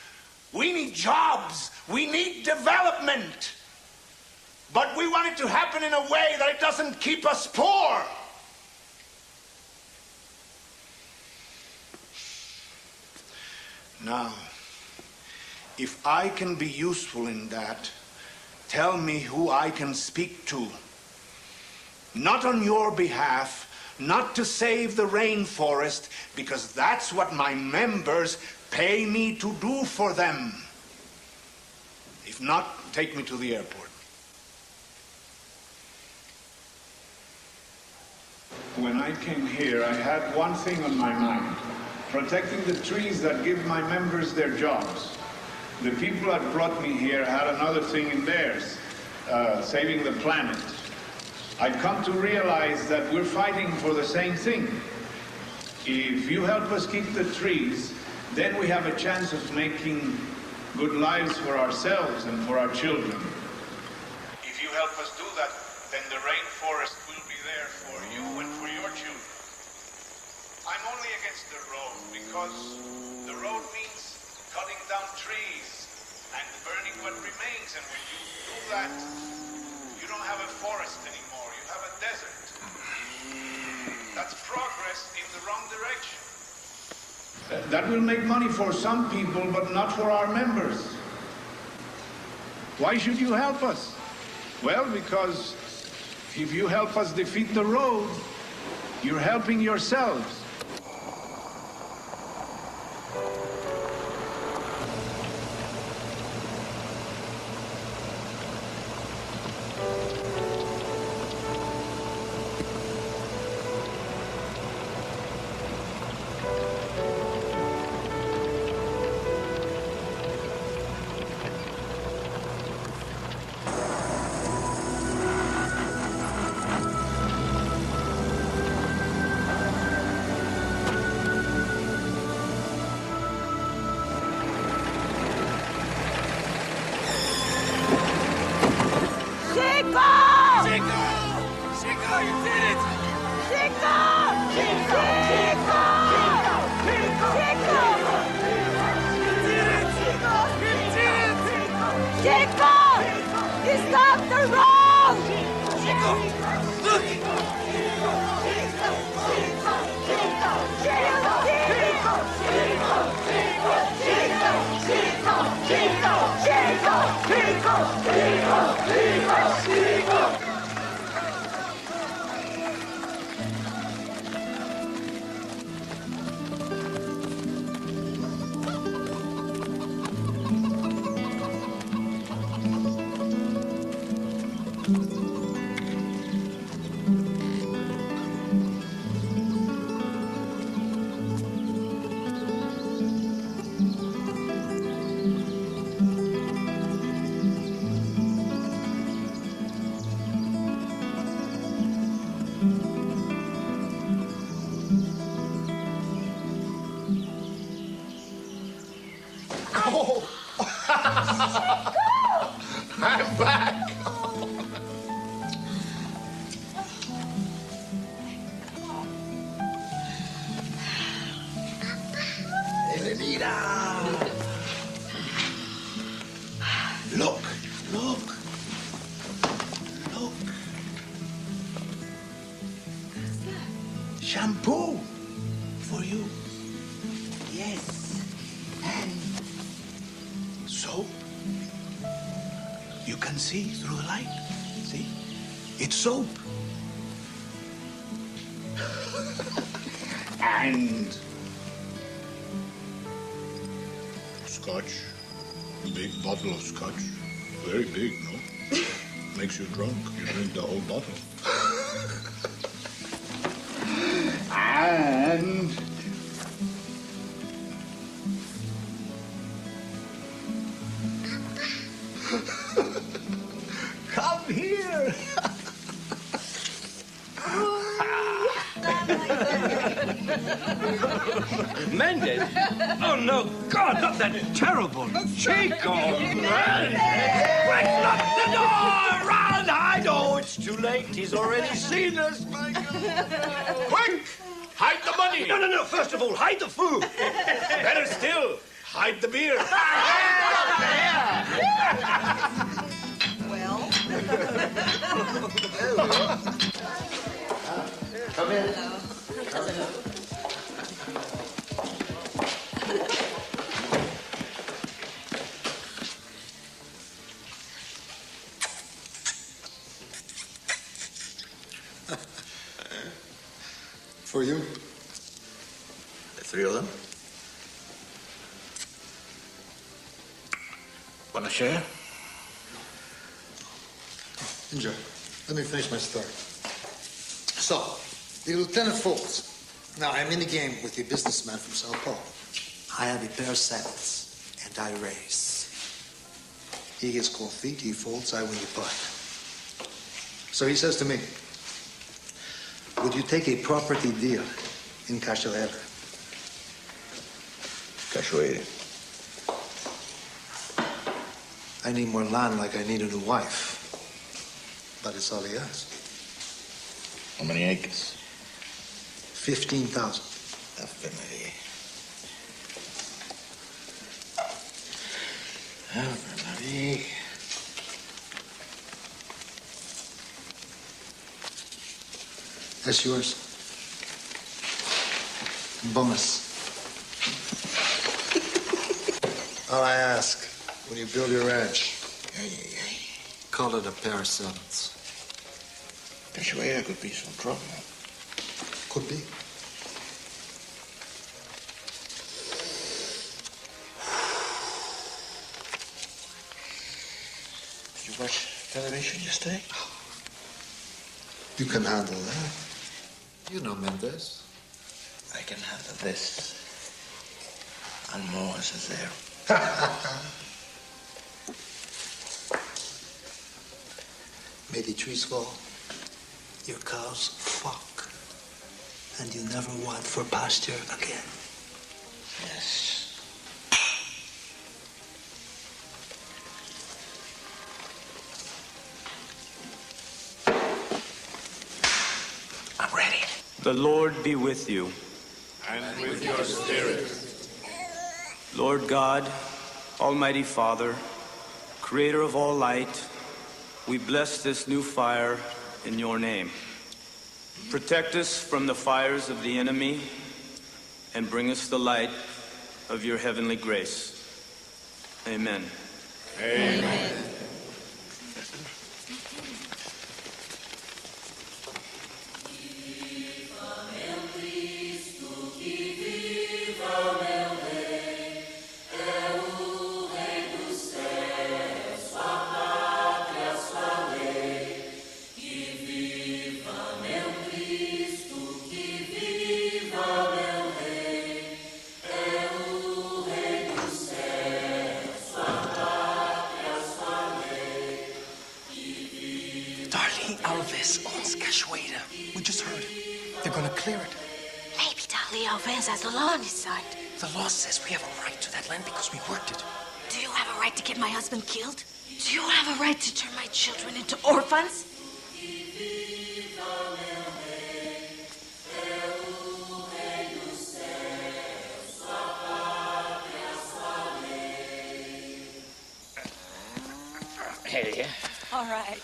We need jobs. We need development. But we want it to happen in a way that it doesn't keep us poor. Now, if I can be useful in that, tell me who I can speak to. Not on your behalf, not to save the rainforest, because that's what my members pay me to do for them. If not, take me to the airport. When I came here, I had one thing on my mind. Protecting the trees that give my members their jobs. The people that brought me here had another thing in theirs, saving the planet. I've come to realize that we're fighting for the same thing. If you help us keep the trees, then we have a chance of making good lives for ourselves and for our children. If you help us do that, then the rainforest will be there for you and for your children. I'm only against the road because the road means cutting down trees and burning what remains. And when you do that, you don't have a forest anymore. You have a desert. That's progress in the wrong direction. That will make money for some people, but not for our members. Why should you help us? Well, because if you help us defeat the road, you're helping yourselves. Chico, you did it! Chico! Chico! Chico! Oh! I'm back. Elenita! Look, look, look. Shampoo for you. Yes. And soap. You can see through the light. See? It's soap. And scotch. Big bottle of scotch. Very big, no? Makes you drunk. You drink the whole bottle. And come here. Mendes? Oh, no, God, not that terrible. Chico! Run! Quick, lock the door! Run! I know it's too late. He's already seen us, Michael. Quick! Hide the money! No, no, no. First of all, hide the food. Better still, hide the beer. Well. Come in. Hello. For you? The three of them? Wanna share? Enjoy. Let me finish my story. So, the Lieutenant Fonte. Now, I'm in the game with a businessman from Sao Paulo. I have a pair of saddles, and I race. He gets cold feet, he folds, I win the putt. So he says to me, would you take a property deal in Cachoeira? Cachoeira. I need more land like I need a new wife. But it's all he asks. How many acres? 15,000. Ave Maria. Ave Maria. That's yours. Bonus. All I ask, when you build your ranch, call it a pair of saddles. Cachoeira could be some trouble. Could be. Did you watch television yesterday? You can handle that. You know Mendes. I can handle this. And more is there. May the trees fall, your cows fuck, and you never want for pasture again. Yes. I'm ready. The Lord be with you. And with your spirit. Lord God, Almighty Father, creator of all light, we bless this new fire in your name. Protect us from the fires of the enemy and bring us the light of your heavenly grace. Amen. Amen. We just heard it. They're gonna clear it. Maybe Dalio offense has the law on his side. The law says we have a right to that land because we worked it. Do you have a right to get my husband killed? Do you have a right to turn my children into orphans? Hey. All right.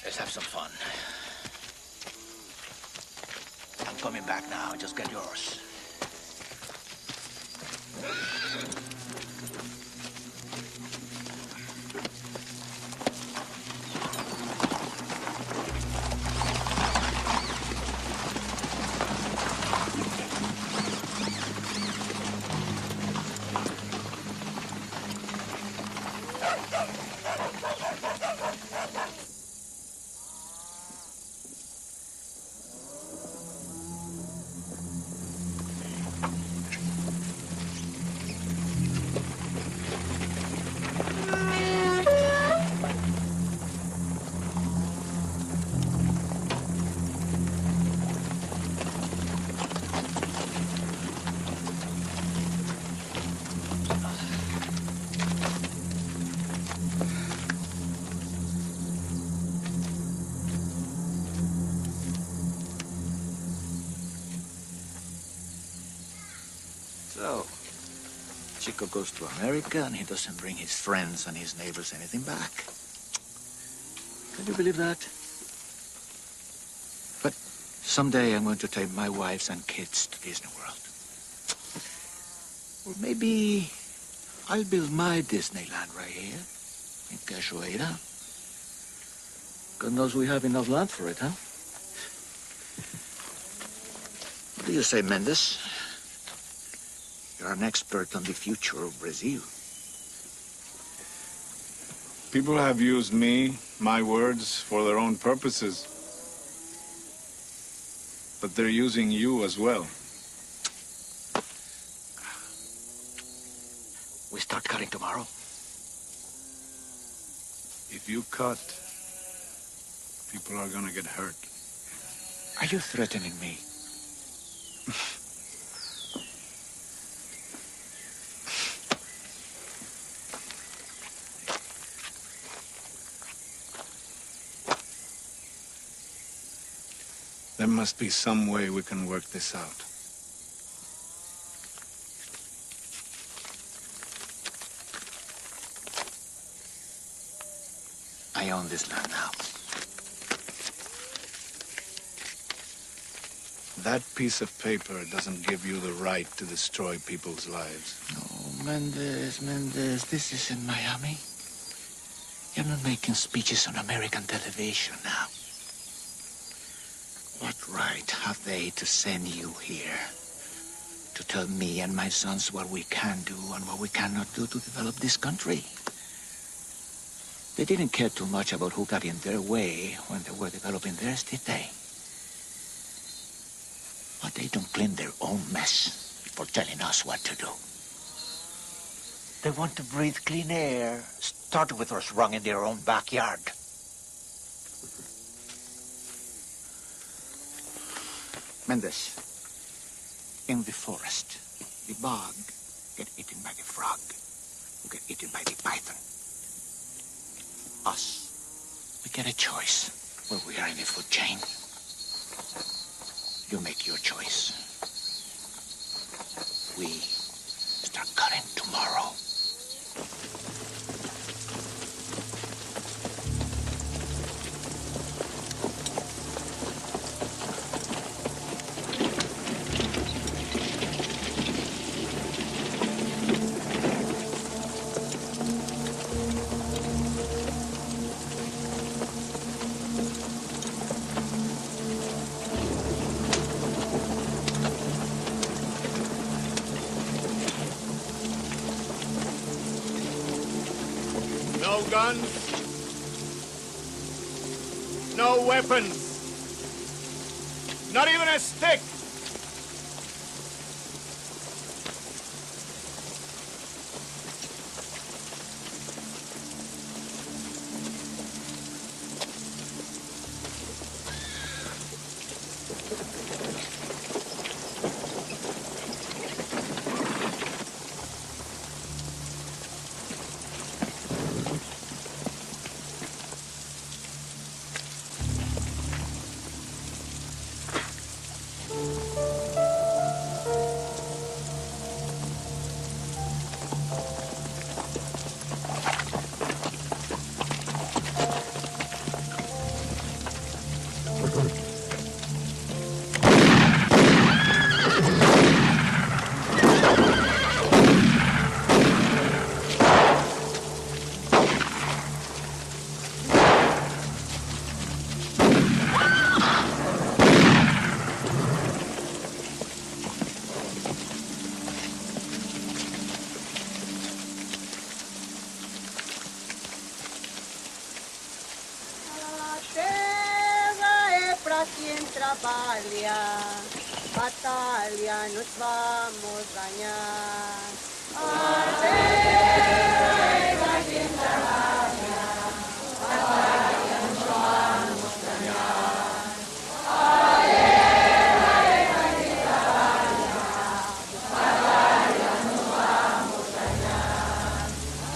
Let's have some fun. I'm coming back now. Just get yours. So, Chico goes to America and he doesn't bring his friends and his neighbors anything back. Can you believe that? But someday I'm going to take my wives and kids to Disney World. Or maybe I'll build my Disneyland right here in Cachoeira. God knows we have enough land for it, huh? What do you say, Mendes? You're an expert on the future of Brazil. People have used me, my words, for their own purposes. But they're using you as well. We start cutting tomorrow. If you cut, people are gonna get hurt. Are you threatening me? There must be some way we can work this out. I own this land now. That piece of paper doesn't give you the right to destroy people's lives. No, Mendes, this isn't Miami. You're not making speeches on American television now. What right have they to send you here? To tell me and my sons what we can do and what we cannot do to develop this country? They didn't care too much about who got in their way when they were developing theirs, did they? But they don't clean their own mess before telling us what to do. They want to breathe clean air, start with what's wrong in their own backyard. Mendes, in the forest, the bug get eaten by the frog, who get eaten by the python. Us, we get a choice where we are in the food chain. You make your choice. We start cutting tomorrow. No guns. No weapons. Not even a stick. trabalha, batalha, nos vamos ganhar. A terra é quem trabalha, batalha, nos vamos ganhar. A terra é quem trabalha, batalha, nos vamos ganhar.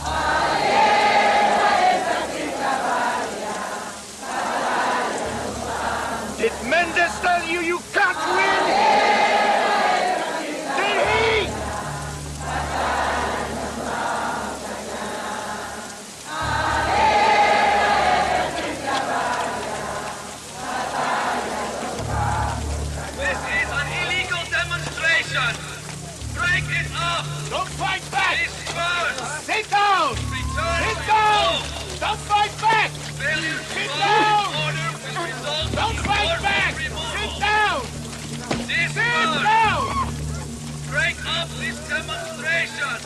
A terra é quem trabalha, batalha, nos vamos ganhar. Did Mendes tell you you can't win? Did he? This is an illegal demonstration. Break it up. Don't fight back. Disperse. Sit down. Return Sit to down. home. Don't fight back. Failure to Sit follow down. order will result Don't in fight forced back. removal. Sit down. Sit Disperse. down. Break up this demonstration.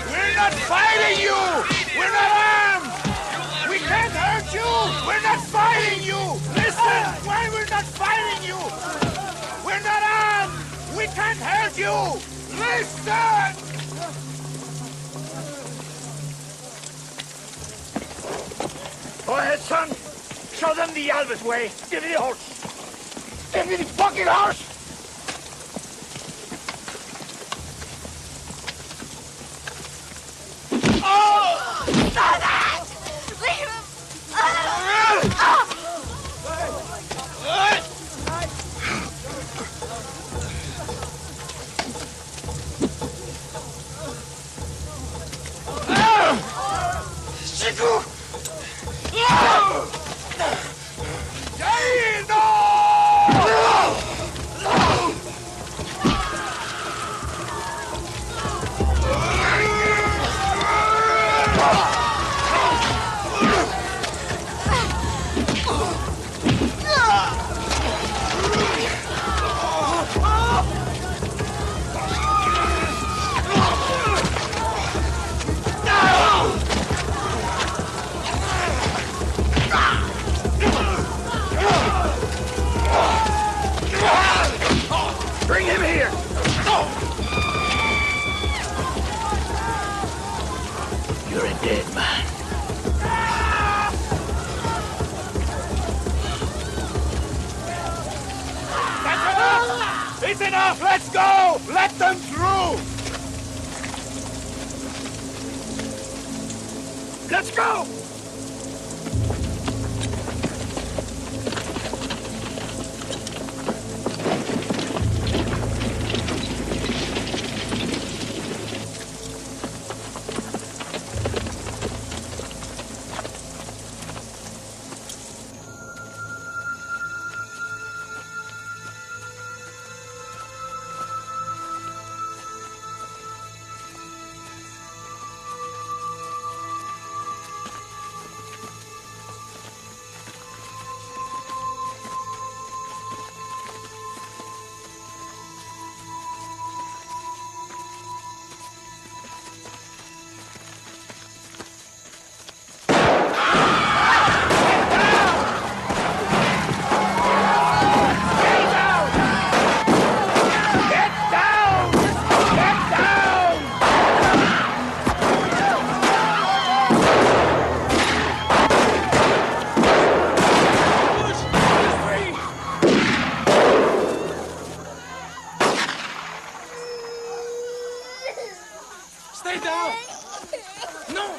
We're not fighting you. We're not armed. We can't hurt you. We're not fighting you. Listen. Why we're not fighting you? We're not armed. We can't hurt you. Listen. Go ahead, son. Show them the Albus way. Give me the horse. Give me the fucking horse. Oh! Stop that! Leave him! Chico! Bring him here! You're a dead man. That's enough! It's enough! Let's go! Let them through! Let's go! Stay down! No!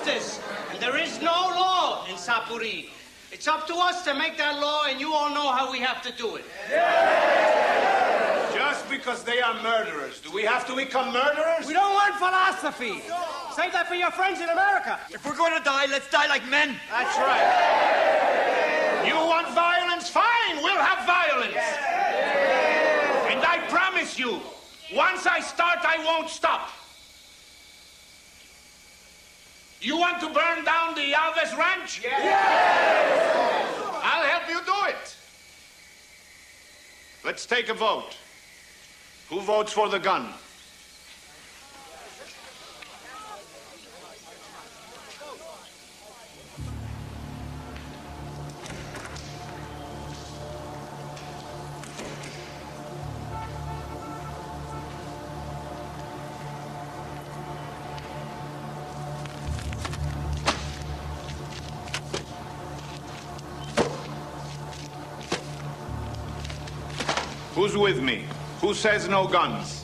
justice, and there is no law in Sapuri. It's up to us to make that law, and you all know how we have to do it. Just because they are murderers, do we have to become murderers? We don't want philosophy. Save that for your friends in America. If we're going to die, let's die like men. That's right. You want violence? Fine, we'll have violence. And I promise you, once I start, I won't stop. You want to burn down the Alves Ranch? Yes! I'll help you do it. Let's take a vote. Who votes for the gun? Who's with me? Who says no guns?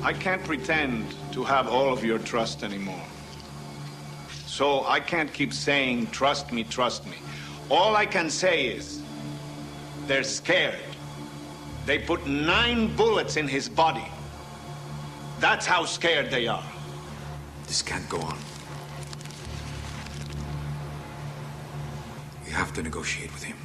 I can't pretend to have all of your trust anymore. So I can't keep saying, trust me, trust me. All I can say is, they're scared. They put 9 bullets in his body. That's how scared they are. This can't go on. We have to negotiate with him.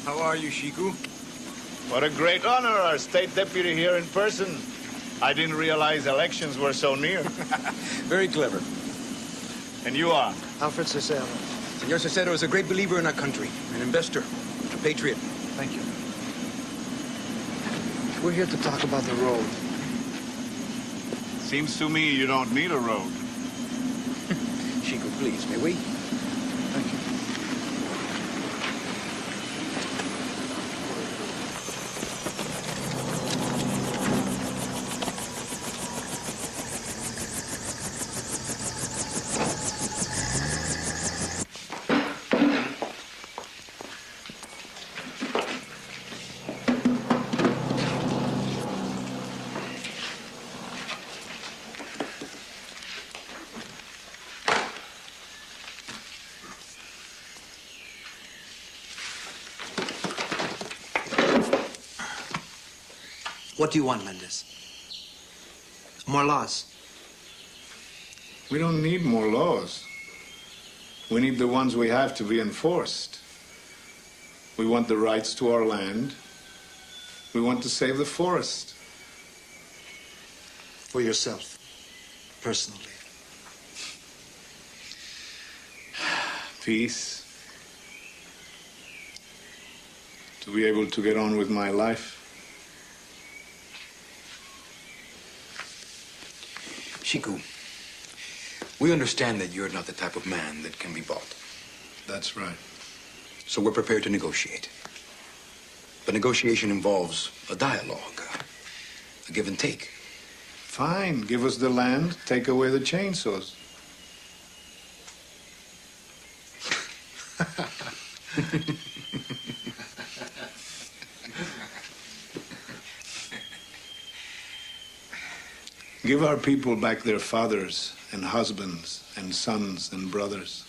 How are you, Chico? What a great honor, our state deputy here in person. I didn't realize elections were so near. Very clever. And you are? Alfred Cicero. Senor Cicero is a great believer in our country, an investor, a patriot. Thank you. We're here to talk about the road. Seems to me you don't need a road. Chico, please, may we? Thank you. What do you want, Mendes? More laws. We don't need more laws. We need the ones we have to be enforced. We want the rights to our land. We want to save the forest. For yourself, personally. peace, to be able to get on with my life. Chico, we understand that you're not the type of man that can be bought. That's right. So we're prepared to negotiate. But negotiation involves a dialogue, a give and take. Fine, give us the land, take away the chainsaws. Give our people back their fathers and husbands and sons and brothers.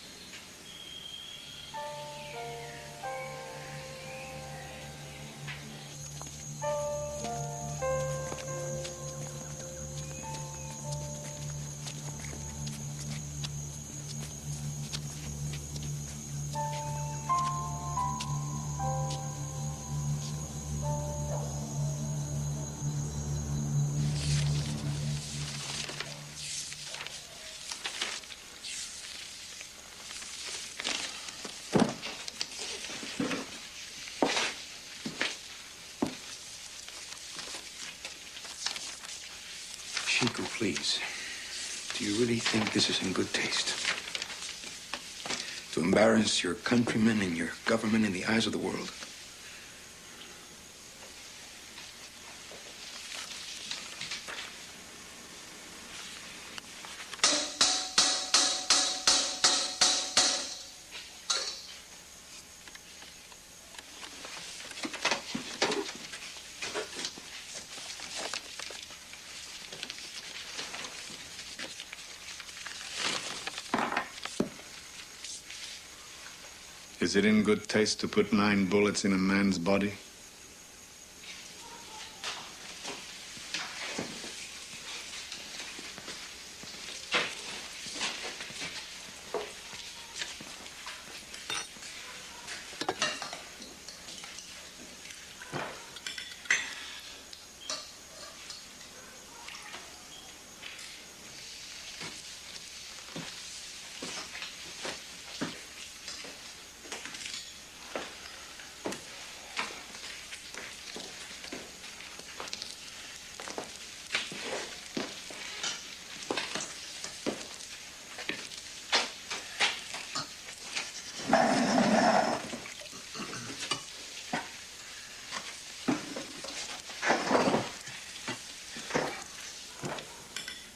Chico, please. Do you really think this is in good taste? To embarrass your countrymen and your government in the eyes of the world? Is it in good taste to put 9 bullets in a man's body?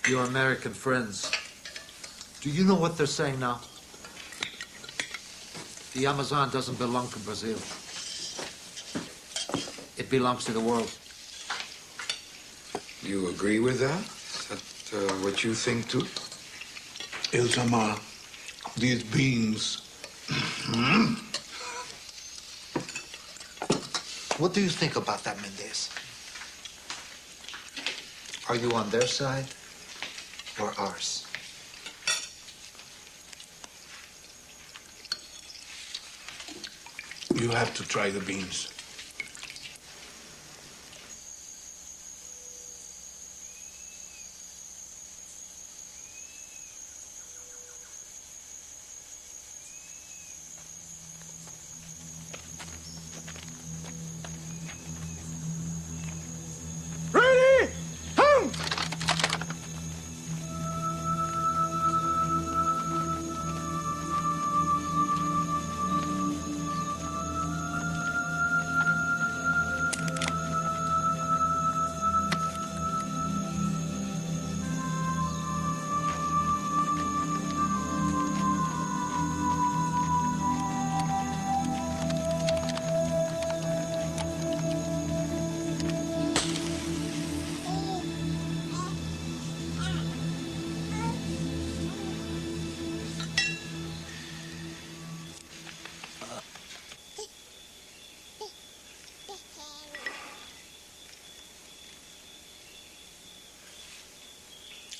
Your American friends, do you know what they're saying now? The Amazon doesn't belong to Brazil. It belongs to the world. You agree with that? Is that what you think too? Iltama, these beans. What do you think about that, Mendes? Are you on their side or ours? You have to try the beans. Ready? Hum!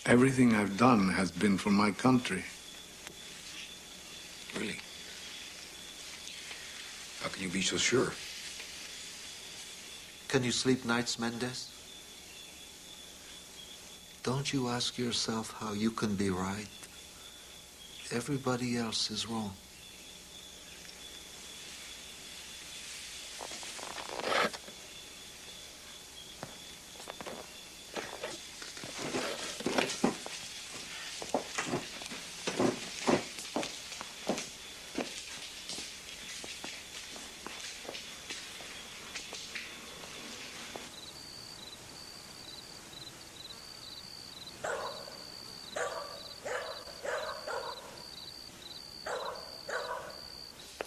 Everything I've done has been for my country. Really? How can you be so sure? Can you sleep nights, Mendes? Don't you ask yourself how you can be right? Everybody else is wrong.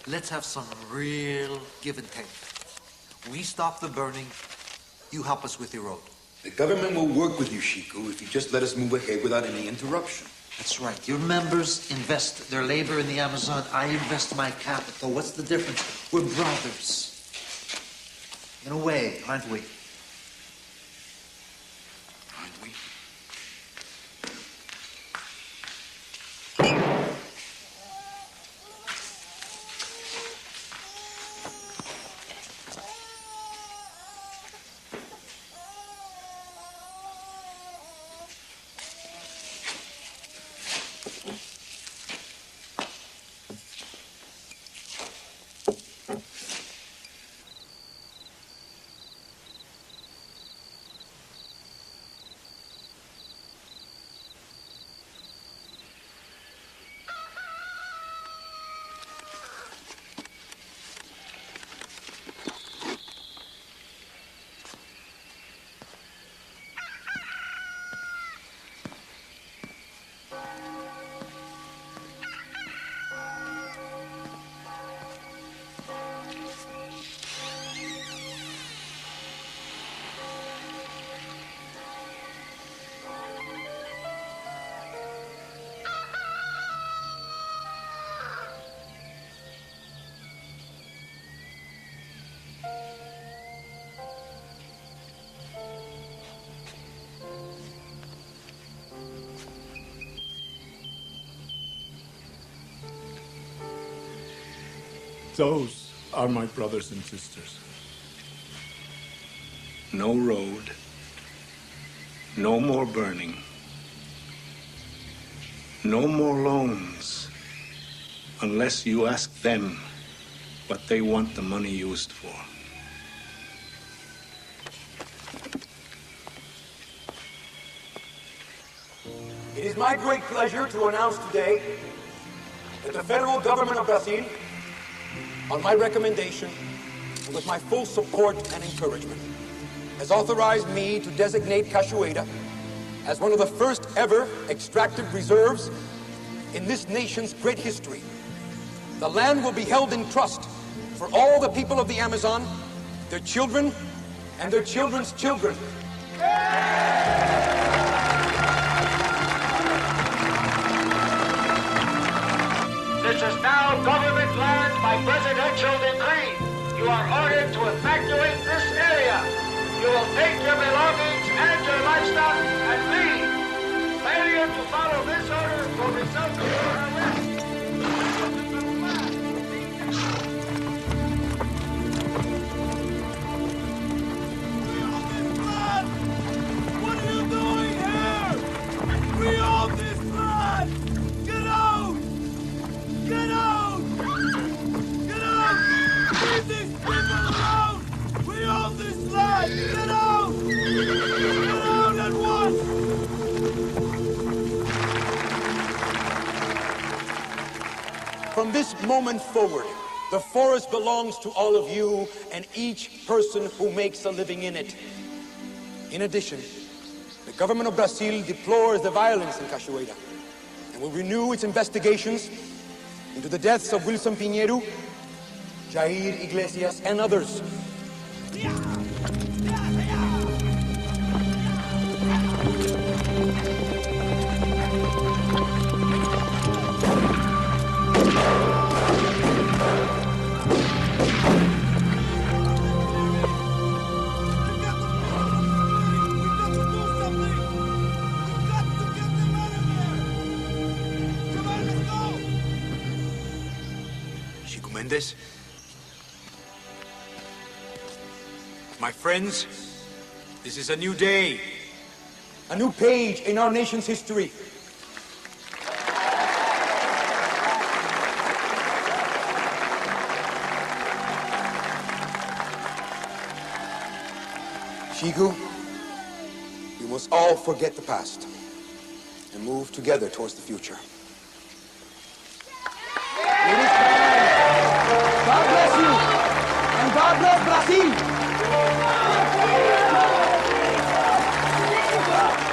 Let's have some real give and take. We stop the burning, you help us with the road. The government will work with you, Chico, if you just let us move ahead without any interruption. That's right. Your members invest their labor in the Amazon. I invest my capital. What's the difference? We're brothers. In a way, aren't we? Aren't we? Those are my brothers and sisters. No road, no more burning, no more loans, unless you ask them what they want the money used for. It is my great pleasure to announce today that the federal government of Brazil, on my recommendation, and with my full support and encouragement, has authorized me to designate Cachoeira as one of the first ever extractive reserves in this nation's great history. The land will be held in trust for all the people of the Amazon, their children, and their children's children. This is now government land by presidential decree. You are ordered to evacuate this area. You will take your belongings and your livestock and leave. Failure to follow this order will result in your arrest. What are you doing here? We own this land! Get out! Get out! Get out! Leave these people alone! We own this land! Get out! Get out at once! From this moment forward, the forest belongs to all of you and each person who makes a living in it. In addition, the government of Brazil deplores the violence in Cachoeira and will renew its investigations into the deaths of Wilson Pinheiro, Jair Iglesias, and others. Chico Mendes? My friends, this is a new day. A new page in our nation's history. Chico, we must all forget the past and move together towards the future. God bless you, and God bless Brazil.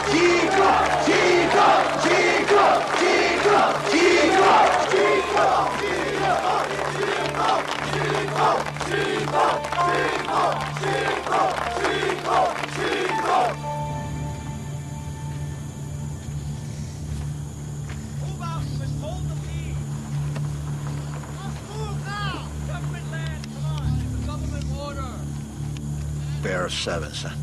Chico, Chico, Chico, Chico, Chico, Chico, Chico, Chico. Move out and hold the lead. Let's move now. Government land, come on. It's a government order. Bearer of 7, son.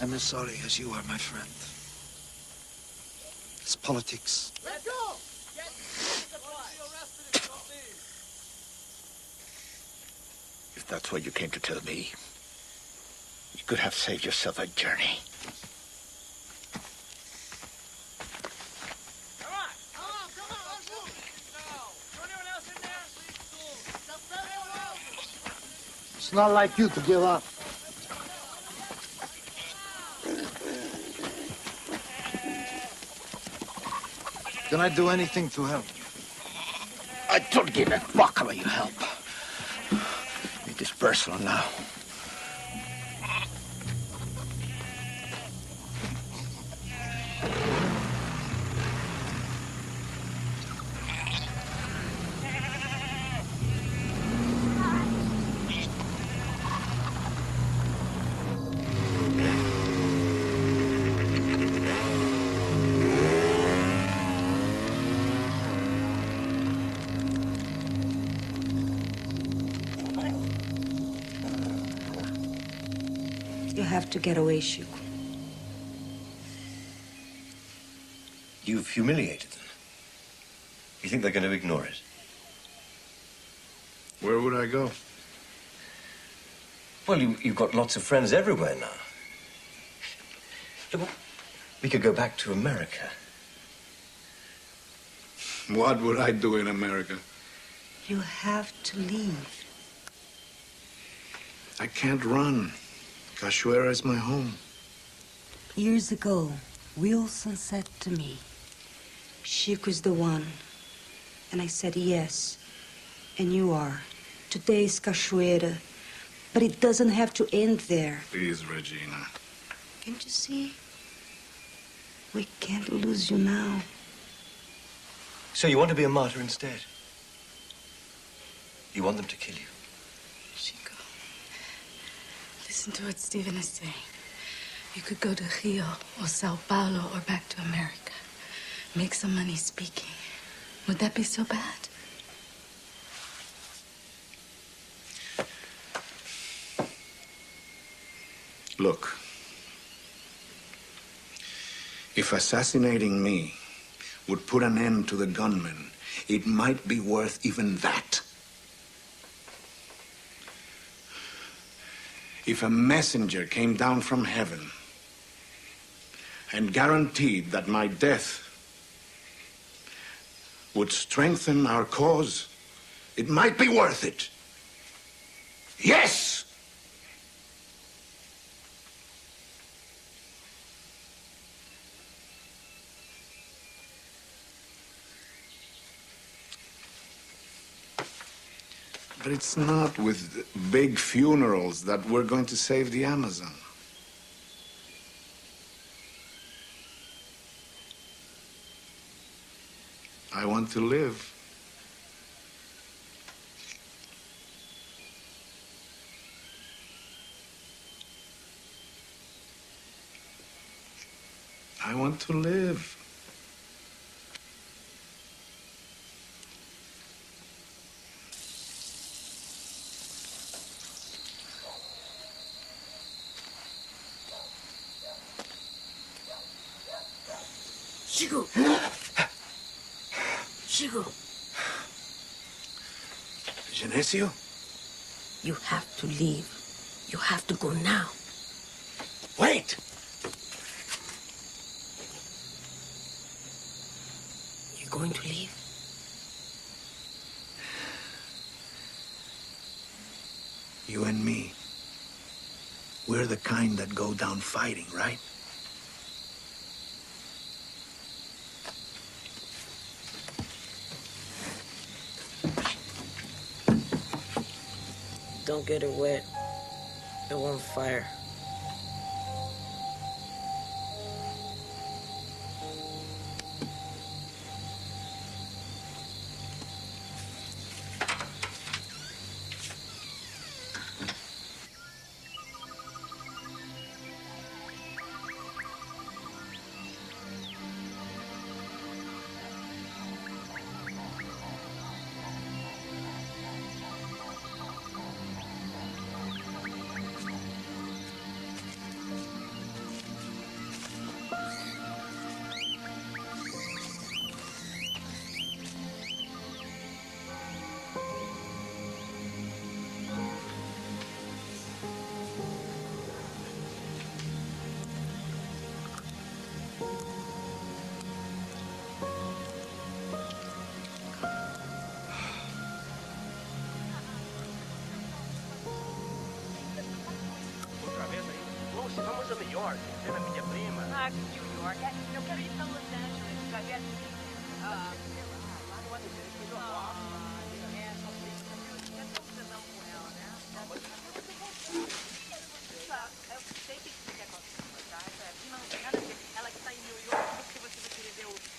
I'm as sorry as you are, my friend. It's politics. Let's go. Get arrested if you leave. If that's what you came to tell me, you could have saved yourself a journey. Come on, let's move. Now. Anyone else in there? It's not like you to give up. Can I do anything to help? I don't give a fuck about your help. It is personal now. You have to get away, Chico. You've humiliated them. You think they're going to ignore it? Where would I go? Well, you've got lots of friends everywhere now. Look, we could go back to America. What would I do in America? You have to leave. I can't run. Cachoeira is my home. Years ago, Wilson said to me, Chico's the one. And I said, yes. And you are. Today's Cachoeira. But it doesn't have to end there. Please, Regina. Can't you see? We can't lose you now. So you want to be a martyr instead? You want them to kill you? Chico, listen to what Stephen is saying. You could go to Rio or Sao Paulo or back to America. Make some money speaking. Would that be so bad? Look, if assassinating me would put an end to the gunmen, it might be worth even that. If a messenger came down from heaven and guaranteed that my death would strengthen our cause, it might be worth it. Yes! But it's not with big funerals that we're going to save the Amazon. I want to live. I want to live. Chico! Chico! Genesio? You have to leave. You have to go now. Wait! You're going to leave? You and me. We're the kind that go down fighting, right? Don't get it wet. It won't fire. York, vendo a minha prima. Ah, New York. Eu quero ir para Los Angeles para ver...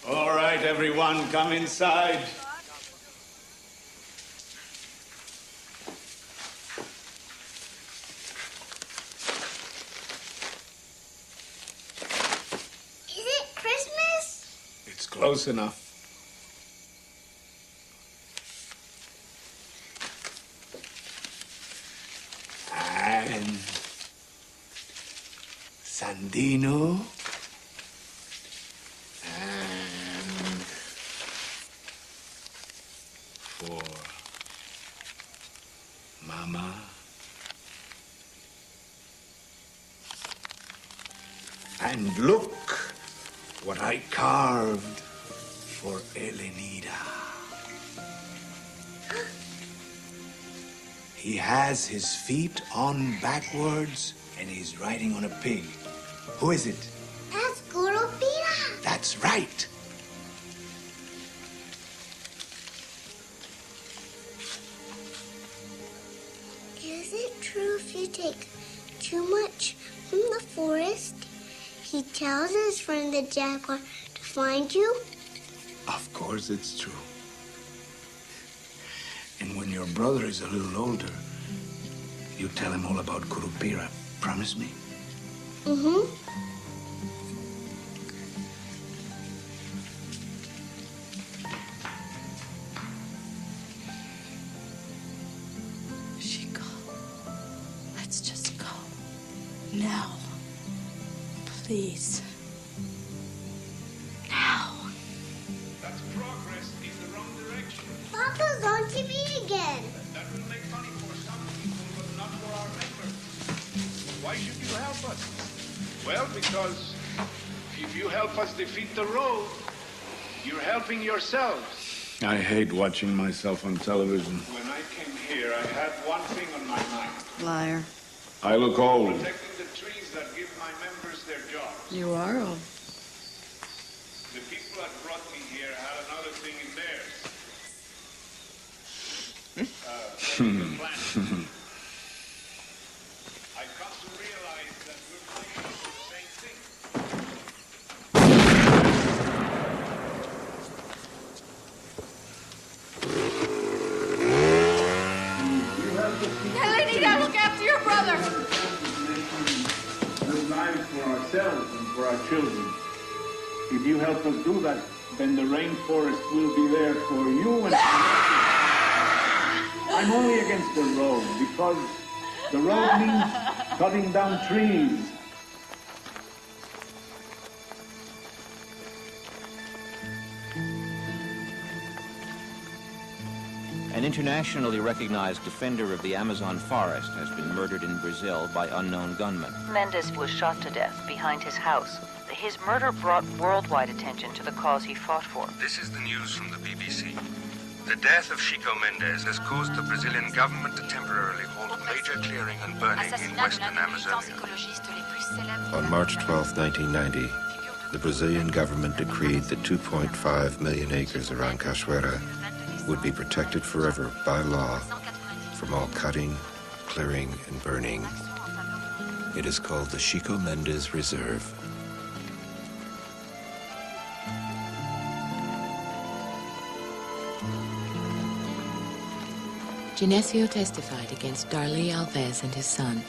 All right, everyone, come inside. Is it Christmas? It's close enough. And Sandino. And for Mama. And look what I carved for Elenida. He has his feet on backwards and he's riding on a pig. Who is it? That's Kurupira. That's right. Is it true if you take too much from the forest, he tells his friend the jaguar to find you? Of course it's true. And when your brother is a little older, you tell him all about Kurupira. Promise me? Mm-hmm. Chico, let's just go. Now. Please. Now. That's progress in the wrong direction. Papa's on TV again. That will make money for some people, but not for our members. Why should you help us? Well, because if you help us defeat the road, you're helping yourselves. I hate watching myself on television. When I came here, I had one thing on my mind. Liar. I look old. Protecting the trees that give my members their jobs. You are old. The people that brought me here had another thing in theirs. Plan. I come to realize that we're fighting for the same thing. Elenida, look after your brother. Good lives for ourselves and for our children. If you help us do that, then the rainforest will be there for you and I'm only against the road because the road means cutting down trees. An internationally recognized defender of the Amazon forest has been murdered in Brazil by unknown gunmen. Mendes was shot to death behind his house. His murder brought worldwide attention to the cause he fought for. This is the news from the BBC. The death of Chico Mendes has caused the Brazilian government to temporarily halt major clearing and burning in western Amazonia. On March 12, 1990, the Brazilian government decreed that 2.5 million acres around Cachoeira would be protected forever by law from all cutting, clearing, and burning. It is called the Chico Mendes Reserve. Genesio testified against Darly Alves and his son.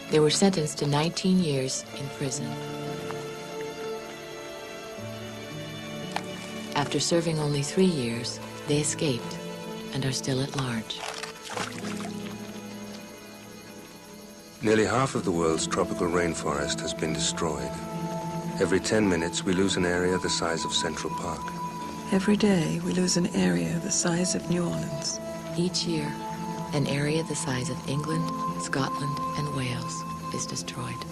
They were sentenced to 19 years in prison. After serving only 3 years, they escaped and are still at large. Nearly half of the world's tropical rainforest has been destroyed. Every 10 minutes, we lose an area the size of Central Park. Every day, we lose an area the size of New Orleans. Each year, an area the size of England, Scotland, and Wales is destroyed.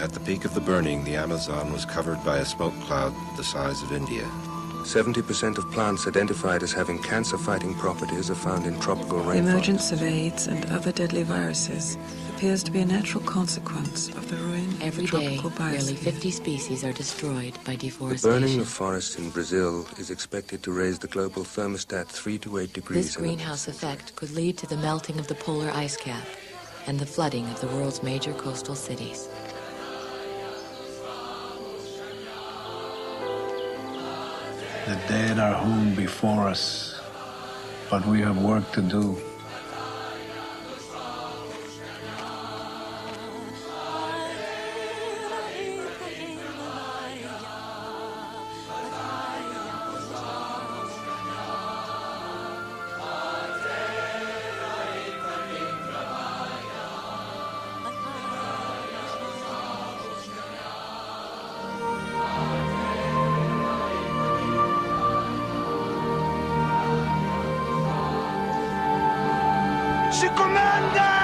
At the peak of the burning, the Amazon was covered by a smoke cloud the size of India. 70% of plants identified as having cancer-fighting properties are found in tropical The rainforests. emergence of AIDS and other deadly viruses appears to be a natural consequence of the ruin of Every the day, tropical nearly biosphere. 50 species are destroyed by The deforestation. burning of forests in Brazil is expected to raise the global thermostat 3 to 8 degrees. This greenhouse effect could lead to the melting of the polar ice cap and the flooding of the world's major coastal cities. The dead are home before us, but we have work to do. Chico Mendes!